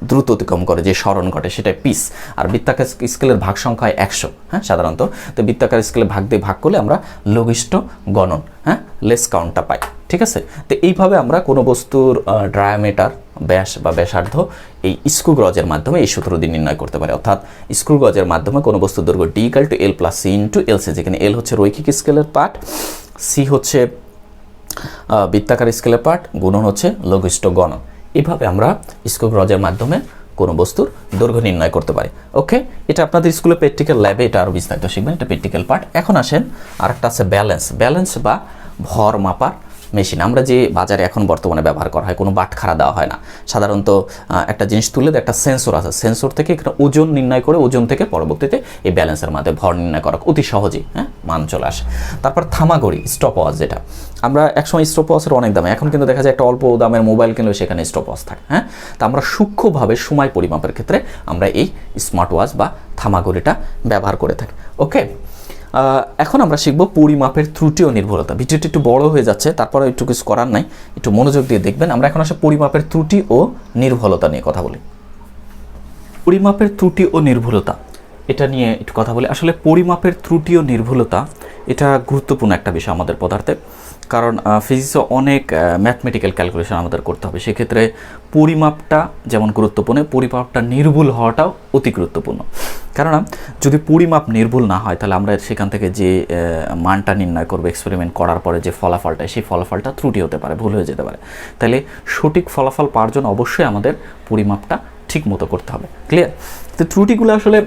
দ্রুত অতিক্রম করে, যে স্মরণ ঘটে, সেটাই পিস। আর বৃত্তাকার স্কেলের ভাগ সংখ্যা হয় 100, হ্যাঁ, সাধারণত। তো বৃত্তাকার স্কেলে ভাগ দিয়ে ভাগ করলে আমরা লঘিষ্ঠ গণন, হ্যাঁ, লেস কাউন্টটা পাই, ঠিক আছে। তো এইভাবে আমরা কোনো বস্তুর ডায়ামিটার, ব্যাস বা ব্যাসার্ধ এই স্ক্রু গজের মাধ্যমে এই সূত্র দিয়ে নির্ণয় করতে পারি। অর্থাৎ স্ক্রু গজের মাধ্যমে কোনো বস্তুর দৈর্ঘ্য D equal to L plus C into LC, যেখানে এল হচ্ছে রৈখিক স্কেলের পার্ট, সি হচ্ছে বৃত্তাকার স্কেলের পার্ট, গুণন হচ্ছে লঘিষ্ঠ গণন। এভাবে আমরা স্ক্রু গজের মাধ্যমে কোনো বস্তুর দৈর্ঘ্য নির্ণয় করতে পারি। ওকে, এটা আপনাদের স্কুলে প্র্যাকটিক্যাল ল্যাবে এটা আরও বিস্তারিত শিখবেন, এটা প্র্যাকটিক্যাল পার্ট। এখন আসেন আরেকটা আছে ব্যালেন্স বা ভর মাপার মেশিন। আমরা যে বাজারে এখন বর্তমানে ব্যবহার করা হয়, কোনো বাটখারা দেওয়া হয় না, সাধারণত একটা জিনিস তুলে একটা সেন্সর আছে, সেন্সর থেকে এখানে ওজন নির্ণয় করে ওজন থেকে পরবর্তীতে এই ব্যালেন্সের মাধ্যমে ভর নির্ণয় করা অতি সহজেই, হ্যাঁ, মান চলে আসে। তারপর থামাঘড়ি, স্টপ ওয়াচ, যেটা আমরা একসময় স্টপ ওয়াচের অনেক দামে, এখন কিন্তু দেখা যায় একটা অল্প দামের মোবাইল কিনলেও সেখানে স্টপ ওয়াচ থাকে, হ্যাঁ। তা আমরা সূক্ষ্মভাবে সময় পরিমাপের ক্ষেত্রে আমরা এই স্মার্ট ওয়াচ বা থামাঘড়িটা ব্যবহার করে থাকি। ওকে, এখন আমরা শিখব পরিমাপের ত্রুটি ও নির্ভুলতা। ভিডিওটি একটু বড় হয়ে যাচ্ছে, তারপরে একটু কিছু করার নাই, একটু মনোযোগ দিয়ে দেখবেন। আমরা এখন আসলে পরিমাপের ত্রুটি ও নির্ভুলতা নিয়ে কথা বলি। পরিমাপের ত্রুটি ও নির্ভুলতা এটা নিয়ে একটু কথা বলি। আসলে পরিমাপের ত্রুটি ও নির্ভুলতা এটা গুরুত্বপূর্ণ একটা বিষয় আমাদের পদার্থে, কারণ ফিজিক্সে অনেক ম্যাথমেটিক্যাল ক্যালকুলেশন আমাদের করতে হবে। সেক্ষেত্রে পরিমাপটা যেমন গুরুত্বপূর্ণ, পরিমাপটা নির্ভুল হওয়াটাও অতি গুরুত্বপূর্ণ। কারণ যদি পরিমাপ নির্ভুল না হয় তাহলে আমরা সেখান থেকে যে মানটা নির্ণয় করবো এক্সপেরিমেন্ট করার পরে যে ফলাফলটা, সেই ফলাফলটা ত্রুটি হতে পারে, ভুল হয়ে যেতে পারে। তাহলে সঠিক ফলাফল পাওয়ার জন্য অবশ্যই আমাদের পরিমাপটা ঠিক মতো করতে হবে। ক্লিয়ার? তো ত্রুটিগুলো আসলে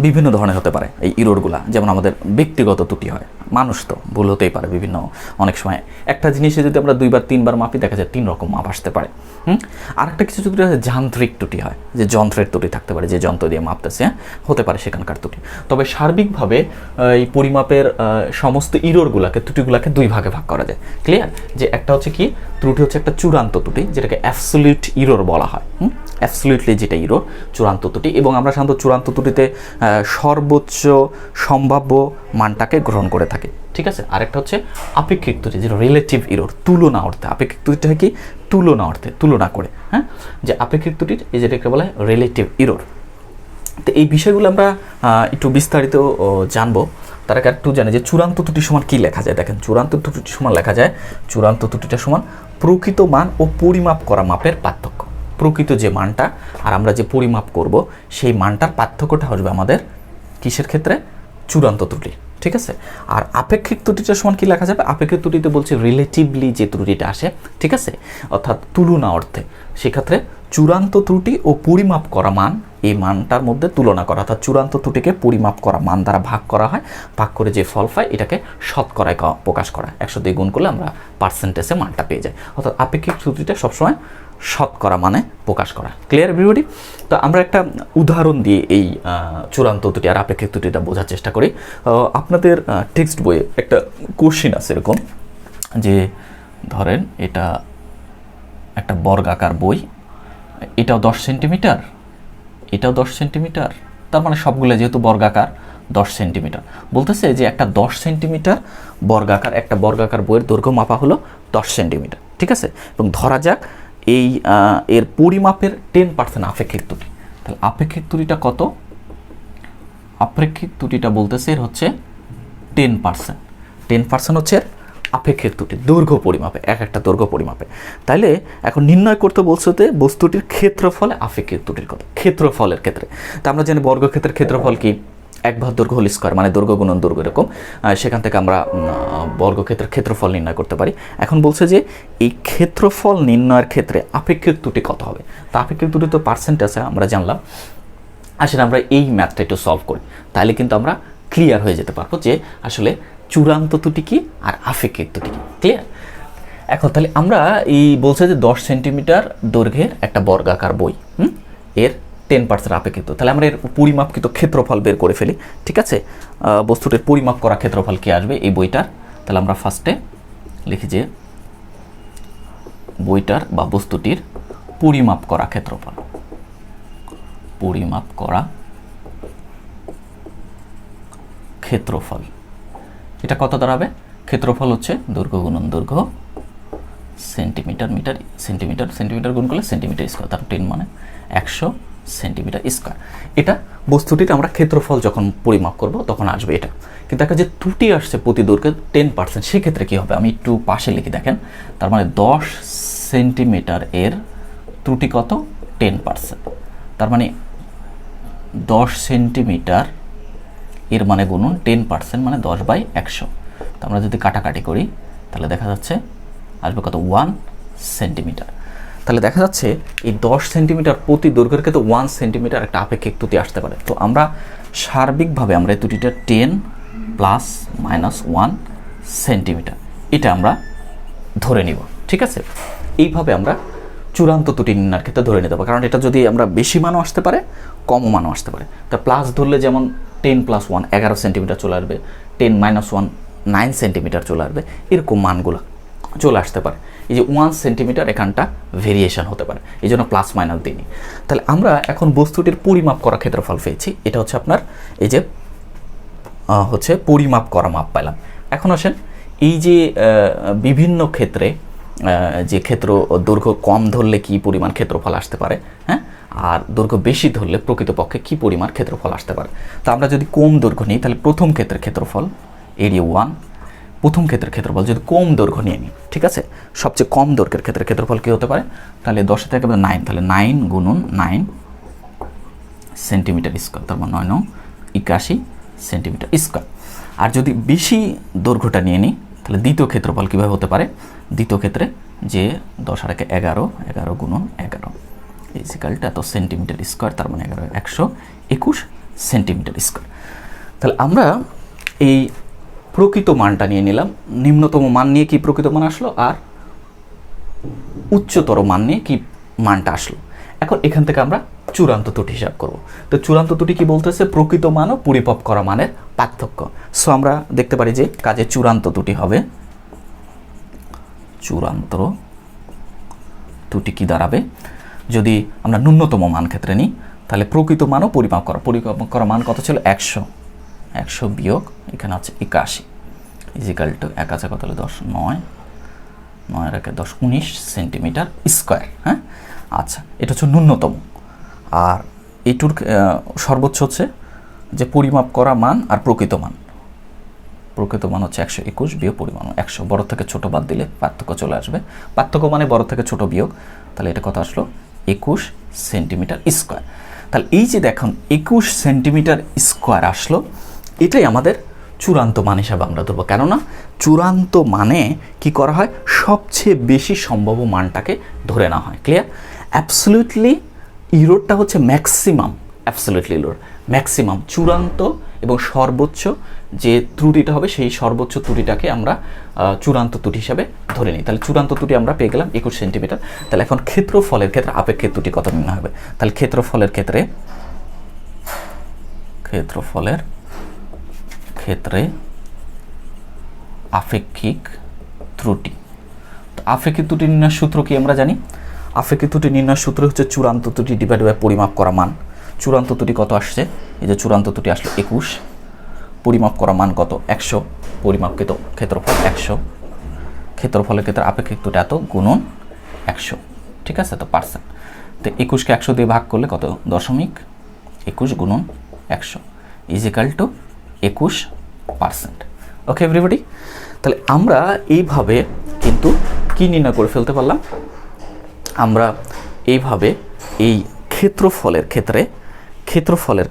বিভিন্ন ধরনের হতে পারে। এই ইরোরগুলা যেমন আমাদের ব্যক্তিগত ত্রুটি হয়, মানুষ তো ভুল হতেই পারে বিভিন্ন, অনেক সময় একটা জিনিসে যদি আমরা 2 বার 3 বার মাপি দেখা যায় 3 রকম মাপ আসতে পারে। আর একটা কিছু ত্রুটি আছে যান্ত্রিক ত্রুটি হয়, যে যন্ত্রের ত্রুটি থাকতে পারে, যে যন্ত্র দিয়ে মাপতেছে, হতে পারে সেখানকার ত্রুটি। তবে সার্বিকভাবে এই পরিমাপের সমস্ত ইরোরগুলাকে, ত্রুটিগুলাকে 2 ভাগে ভাগ করা যায়। ক্লিয়ার? যে একটা হচ্ছে কি ত্রুটি হচ্ছে একটা চূড়ান্ত ত্রুটি, যেটাকে অ্যাবসলিউট ইরোর বলা হয়। অ্যাবসলিউটলি যেটা ইরোর, চূড়ান্ত ত্রুটি। এবং আমরা সাধারণত চূড়ান্ত ত্রুটিতে সর্বোচ্চ সম্ভাব্য মানটাকে গ্রহণ করে থাকি, ঠিক আছে। আরেকটা হচ্ছে আপেক্ষিক ত্রুটি, যেটা রিলেটিভ ইরোর, তুলনা অর্থে। আপেক্ষিক ত্রুটিটা হয় কি তুলনা অর্থে, তুলনা করে, হ্যাঁ, যে আপেক্ষিক ত্রুটির এই যেটাকে বলা হয় রিলেটিভ ইরোর। তো এই বিষয়গুলো আমরা একটু বিস্তারিত জানবো। তার আগে একটু জানি যে চূড়ান্ত ত্রুটি সমান কী লেখা যায়। দেখেন, চূড়ান্ত ত্রুটি সমান লেখা যায়, চূড়ান্ত ত্রুটিটা সমান প্রকৃত মান ও পরিমাপ করা মাপের পার্থক্য। প্রকৃত যে মানটা আর আমরা যে পরিমাপ করব সেই মানটার পার্থক্যটা হবে আমাদের কিসের ক্ষেত্রে? চূড়ান্ত ত্রুটি, ঠিক আছে। আর আপেক্ষিক ত্রুটিটা সমান কী লেখা যাবে? আপেক্ষিক ত্রুটিতে বলছে রিলেটিভলি যে ত্রুটিটা আসে, ঠিক আছে, অর্থাৎ তুলনা অর্থে। সেক্ষেত্রে চূড়ান্ত ত্রুটি ও পরিমাপ করা মান এই মানটার মধ্যে তুলনা করা, অর্থাৎ চূড়ান্ত ত্রুটিকে পরিমাপ করা মান দ্বারা ভাগ করা হয়, ভাগ করে যে ফল পায় এটাকে শতকরায় প্রকাশ করা। 100 দিয়ে গুণ করলে আমরা পার্সেন্টেজে মানটা পেয়ে যাই, অর্থাৎ আপেক্ষিক ত্রুটিটা সবসময় শতকরা মানে প্রকাশ করা। Clear everybody? তো আমরা একটা উদাহরণ দিয়ে এই চূড়ান্ত ত্রুটি আর আপেক্ষিক ত্রুটিটা বোঝার চেষ্টা করি। আপনাদের টেক্সট বইয়ে একটা কোশ্চিন আছে এরকম যে ধরেন এটা একটা বর্গাকার বই, এটাও 10 সেন্টিমিটার, এটাও 10 সেন্টিমিটার, তার মানে সবগুলো যেহেতু বর্গাকার 10 সেন্টিমিটার। বলতেছে যে একটা 10 সেন্টিমিটার বর্গাকার, একটা বর্গাকার বইয়ের দৈর্ঘ্য মাপা হলো 10 সেন্টিমিটার, ঠিক আছে? এবং ধরা যাক এই এর পরিমাপের 10% আপেক্ষিক ত্রুটি। তাহলে আপেক্ষিক ত্রুটিটা কত? আপেক্ষিক ত্রুটিটা বলতেছে এর হচ্ছে 10%। 10% হচ্ছে আপেক্ষিক ত্রুটি দৈর্ঘ্য পরিমাপে, এক একটা দৈর্ঘ্য পরিমাপে। তাইলে এখন নির্ণয় করতে বলছে বস্তুটির ক্ষেত্রফলে আপেক্ষিক ত্রুটির কথা, ক্ষেত্রফলের ক্ষেত্রে। তা আমরা জানি বর্গক্ষেত্রের ক্ষেত্রফল কি? 1 দৈর্ঘ্য হোল স্কয়ার, মানে দৈর্ঘ্য গুণন দৈর্ঘ্য, এরকম। সেখান থেকে আমরা বর্গক্ষেত্রের ক্ষেত্রফল নির্ণয় করতে পারি। এখন বলছে যে এই ক্ষেত্রফল নির্ণয়ের ক্ষেত্রে আপেক্ষিক ত্রুটি কত হবে? তা আপেক্ষিক ত্রুটি তো পার্সেন্টেজে আমরা জানলাম। আসলে আমরা এই ম্যাথটা একটু সলভ করি, তাহলে কিন্তু আমরা ক্লিয়ার হয়ে যেতে পারবো যে আসলে চূড়ান্ত ত্রুটি কি আর আপেক্ষিক ত্রুটি কি। ক্লিয়ার? এখন তাহলে আমরা এই বলছে যে 10 সেন্টিমিটার দৈর্ঘ্যের একটা বর্গাকার বই, এর 10% আপেক্ষিক ত্রুটি। তাহলে আমরা এর পরিমাপকৃত ক্ষেত্রফল বের করে ফেলি, ঠিক আছে? বস্তুটির পরিমাপ করা ক্ষেত্রফল কি আসবে এই বইটার? তাহলে আমরা ফার্স্টে লিখি যে বইটার বা বস্তুটির পরিমাপ করা ক্ষেত্রফল, পরিমাপ করা ক্ষেত্রফল, এটা কত দাঁড়াবে? ক্ষেত্রফল হচ্ছে দৈর্ঘ্য গুণন দৈর্ঘ্য, সেন্টিমিটার মিটার সেন্টিমিটার, সেন্টিমিটার গুণ করলে সেন্টিমিটার স্কোয়ার, তার 10 মানে 100 সেন্টিমিটার স্কোয়ার। এটা বস্তুটির আমরা ক্ষেত্রফল যখন পরিমাপ করব তখন আসবে এটা। কিন্তু একটা যে ত্রুটি আসছে প্রতি দৈর্ঘ্যে 10%, সেক্ষেত্রে কী হবে? আমি একটু পাশে লিখি, দেখেন। তার মানে 10 সেন্টিমিটার এর ত্রুটি কত? 10%। তার মানে 10 সেন্টিমিটার এর মানে গুণন 10% মানে 10/100। তো আমরা যদি কাটাকাটি করি তাহলে দেখা যাচ্ছে আসবে কত? 1 সেন্টিমিটার। তাহলে দেখা যাচ্ছে এই 10 সেন্টিমিটার প্রতি দৈর্ঘ্যের ক্ষেত্রে 1 সেন্টিমিটার একটা আপেক্ষিক ত্রুটি আসতে পারে। তো আমরা সার্বিকভাবে আমরা এই ত্রুটিটা 10 ± 1 সেন্টিমিটার এটা আমরা ধরে নিব, ঠিক আছে? এইভাবে আমরা চূড়ান্ত ত্রুটি নির্ণয়ের ক্ষেত্রে ধরে নিতে পারি, কারণ এটা যদি আমরা বেশি মানও আসতে পারে, কমও মানও আসতে পারে। তা প্লাস ধরলে যেমন 10 + 1 11 সেন্টিমিটার চলে আসবে, 10 - 1 9 সেন্টিমিটার চলে আসবে, এরকম মানগুলো চলে আসতে পারে। এই যে 1 সেন্টিমিটার এখানটা ভেরিয়েশন হতে পারে, এই জন্য প্লাস মাইনাস দিইনি। তাহলে আমরা এখন বস্তুটির পরিমাপ করা ক্ষেত্রফল পেয়েছি, এটা হচ্ছে আপনার এই যে হচ্ছে পরিমাপ করা মাপ পেলাম। এখন আসেন এই যে বিভিন্ন ক্ষেত্রে যে ক্ষেত্র দৈর্ঘ্য কম ধরলে কি পরিমাণ ক্ষেত্রফল আসতে পারে, হ্যাঁ, আর দৈর্ঘ্য বেশি ধরলে প্রকৃতপক্ষে কি পরিমাণ ক্ষেত্রফল আসতে পারে। তো আমরা যদি কম দৈর্ঘ্য নিই তাহলে প্রথম ক্ষেত্রের ক্ষেত্রফল এরিয়া 1, প্রথম ক্ষেত্রের ক্ষেত্রফল যদি কম দৈর্ঘ্য নিয়ে নিই, ঠিক আছে? সবচেয়ে কম দৈর্ঘ্যের ক্ষেত্রে ক্ষেত্রফল কী হতে পারে? তাহলে 10 থেকে 9, তাহলে 9 × 9 সেন্টিমিটার স্কোয়ার, তার মানে 9 × 81 সেন্টিমিটার স্কোয়ার। আর যদি বেশি দৈর্ঘ্যটা নিয়ে নিই তাহলে দ্বিতীয় ক্ষেত্রফল কীভাবে হতে পারে? দ্বিতীয় ক্ষেত্রে যে 10 আর 11 11 × 11 ইজিক্যালটা এত সেন্টিমিটার স্কোয়ার, তার মানে 11 121 সেন্টিমিটার স্কোয়ার। তাহলে আমরা এই প্রকৃত মানটা নিয়ে নিলাম, নিম্নতম মান নিয়ে কি প্রকৃত মান আসলো, আর উচ্চতর মান নিয়ে কি মানটা আসলো। এখন এখান থেকে আমরা চূড়ান্ত ত্রুটি হিসাব করব। তো চূড়ান্ত ত্রুটি কি বলতেছে? প্রকৃত মান ও পরিমাপ করা মানের পার্থক্য। সো আমরা দেখতে পারি যে কাজে চূড়ান্ত ত্রুটি হবে, চূড়ান্ত ত্রুটি কি দাঁড়াবে? যদি আমরা ন্যূনতম মান ক্ষেত্রে নিই তাহলে প্রকৃত মান ও পরিমাপ করা মান কত ছিল? 100 বিয়োগ এখানে আছে 81 ইজিক্যাল টু 1 আছে কত হলো 10 9 9 আর 10 19 সেন্টিমিটার স্কোয়ার। হ্যাঁ, আচ্ছা, এটা হচ্ছে ন্যূনতম। আর এইটুর সর্বোচ্চ হচ্ছে যে পরিমাপ করা মান আর প্রকৃত মান। প্রকৃত মান হচ্ছে 121 বিয়োগ পরিমাণ 100, বড় থেকে ছোট বাদ দিলে পার্থক্য চলে আসবে। পার্থক্য মানে বড় থেকে ছোট বিয়োগ, তাহলে এটা কত আসলো? 21 সেন্টিমিটার স্কোয়ার। তাহলে এই যে দেখুন 21 সেন্টিমিটার স্কোয়ার আসলো, এটাই আমাদের চূড়ান্ত মান হিসাবে আমরা ধরবো। কেননা চূড়ান্ত মানে কি করা হয়? সবচেয়ে বেশি সম্ভাব্য মানটাকে ধরে নেওয়া হয়। ক্লিয়ার? অ্যাবসলিউটলি ইরোরটা হচ্ছে ম্যাক্সিমাম, অ্যাবসলিউটলি লোর, ম্যাক্সিমাম চূড়ান্ত এবং সর্বোচ্চ যে ত্রুটিটা হবে সেই সর্বোচ্চ ত্রুটিটাকে আমরা চূড়ান্ত ত্রুটি হিসাবে ধরে নিই। তাহলে চূড়ান্ত ত্রুটি আমরা পেয়ে গেলাম 21 সেন্টিমিটার। তাহলে এখন ক্ষেত্রফলের ক্ষেত্রে আপেক্ষিক ত্রুটি কত নির্ণয় হবে? তাহলে ক্ষেত্রফলের ক্ষেত্রে আপেক্ষিক ত্রুটি, আপেক্ষিক ত্রুটি নির্ণয়ের সূত্র কি আমরা জানি? আপেক্ষিক ত্রুটি নির্ণয়ের সূত্র হচ্ছে চূড়ান্ত ত্রুটি ডিভাইড বাই পরিমাপ করা মান। চূড়ান্ত ত্রুটি কত আসছে? এই যে চূড়ান্ত ত্রুটি আসলে 21, পরিমাপ করা মান কত? 100, পরিমাপকৃত ক্ষেত্রফল 100, ক্ষেত্রফলের ক্ষেত্রে আপেক্ষিক ত্রুটি এত গুণন 100, ঠিক আছে? তো পার্সেন্ট, তো 21কে 100 দিয়ে ভাগ করলে কত? 0.21 গুণন 100 ইজিক্যাল টু 21%। ওকে এভরিবডি, তাহলে আমরা এইভাবে কিন্তু কি নির্ণয় করে ফেলতে পারলাম? আমরা এইভাবে এই ক্ষেত্রফলের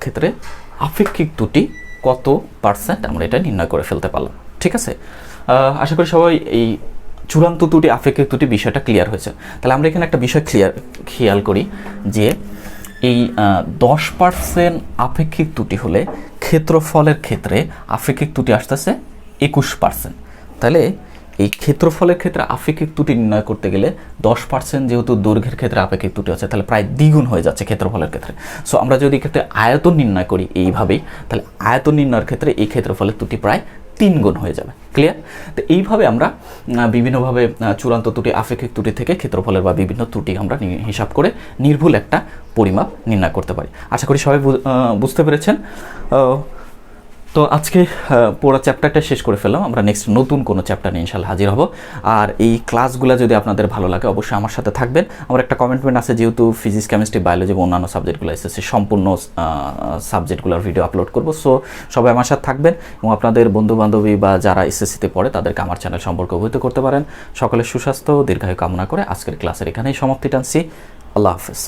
ক্ষেত্রে আপেক্ষিক ত্রুটি কত পার্সেন্ট আমরা এটা নির্ণয় করে ফেলতে পারলাম। ঠিক আছে, আশা করি সবাই এই চূড়ান্ত ত্রুটি আপেক্ষিক ত্রুটি বিষয়টা ক্লিয়ার হয়েছে। তাহলে আমরা এখানে একটা বিষয় খেয়াল করি যে এই 10% আপেক্ষিক ত্রুটি হলে ক্ষেত্রফলের ক্ষেত্রে আপেক্ষিক ত্রুটি আসতেছে 21%। তাহলে এই ক্ষেত্রফলের ক্ষেত্রে আপেক্ষিক ত্রুটি নির্ণয় করতে গেলে 10% যেহেতু দৈর্ঘ্যের ক্ষেত্রে আপেক্ষিক ত্রুটি আছে, তাহলে প্রায় দ্বিগুণ হয়ে যাচ্ছে ক্ষেত্রফলের ক্ষেত্রে। সো আমরা যদি ক্ষেত্রে আয়তন নির্ণয় করি এইভাবেই, তাহলে আয়তন নির্ণয়ের ক্ষেত্রে এই ক্ষেত্রফলের ত্রুটি প্রায় 3 গুণ হয়ে যাবে। ক্লিয়ার? তো এইভাবে আমরা বিভিন্নভাবে চূড়ান্ত ত্রুটি আপেক্ষিক ত্রুটি থেকে ক্ষেত্রফলের বা বিভিন্ন ত্রুটি আমরা হিসাব করে নির্ভুল একটা পরিমাপ নির্ণয় করতে পারি। আশা করি সবাই বুঝতে পেরেছেন। তো আজকে পুরো চ্যাপ্টারটা শেষ করে ফেললাম। আমরা নেক্সট নতুন কোনো চ্যাপ্টার নিয়ে ইনশাআল্লাহ হাজির হব। আর এই ক্লাসগুলো যদি আপনাদের ভালো লাগে অবশ্যই আমার সাথে থাকবেন। আমার একটা কমেন্টমেন্ট আছে, যেহেতু ফিজিক্স কেমিস্ট্রি বায়োলজি এবং অন্যান্য সাবজেক্টগুলো এসেছে, সম্পূর্ণ সাবজেক্টগুলোর ভিডিও আপলোড করব। সো সবাই আমার সাথে থাকবেন এবং আপনাদের বন্ধুবান্ধবী বা যারা এসএসসিতে পড়ে তাদেরকে আমার চ্যানেল সম্পর্কে অবহিত করতে পারেন। সকলের সুস্বাস্থ্য দীর্ঘায়ু কামনা করে আজকের ক্লাসের এখানেই সমাপ্তি টানছি। আল্লাহ হাফেজ।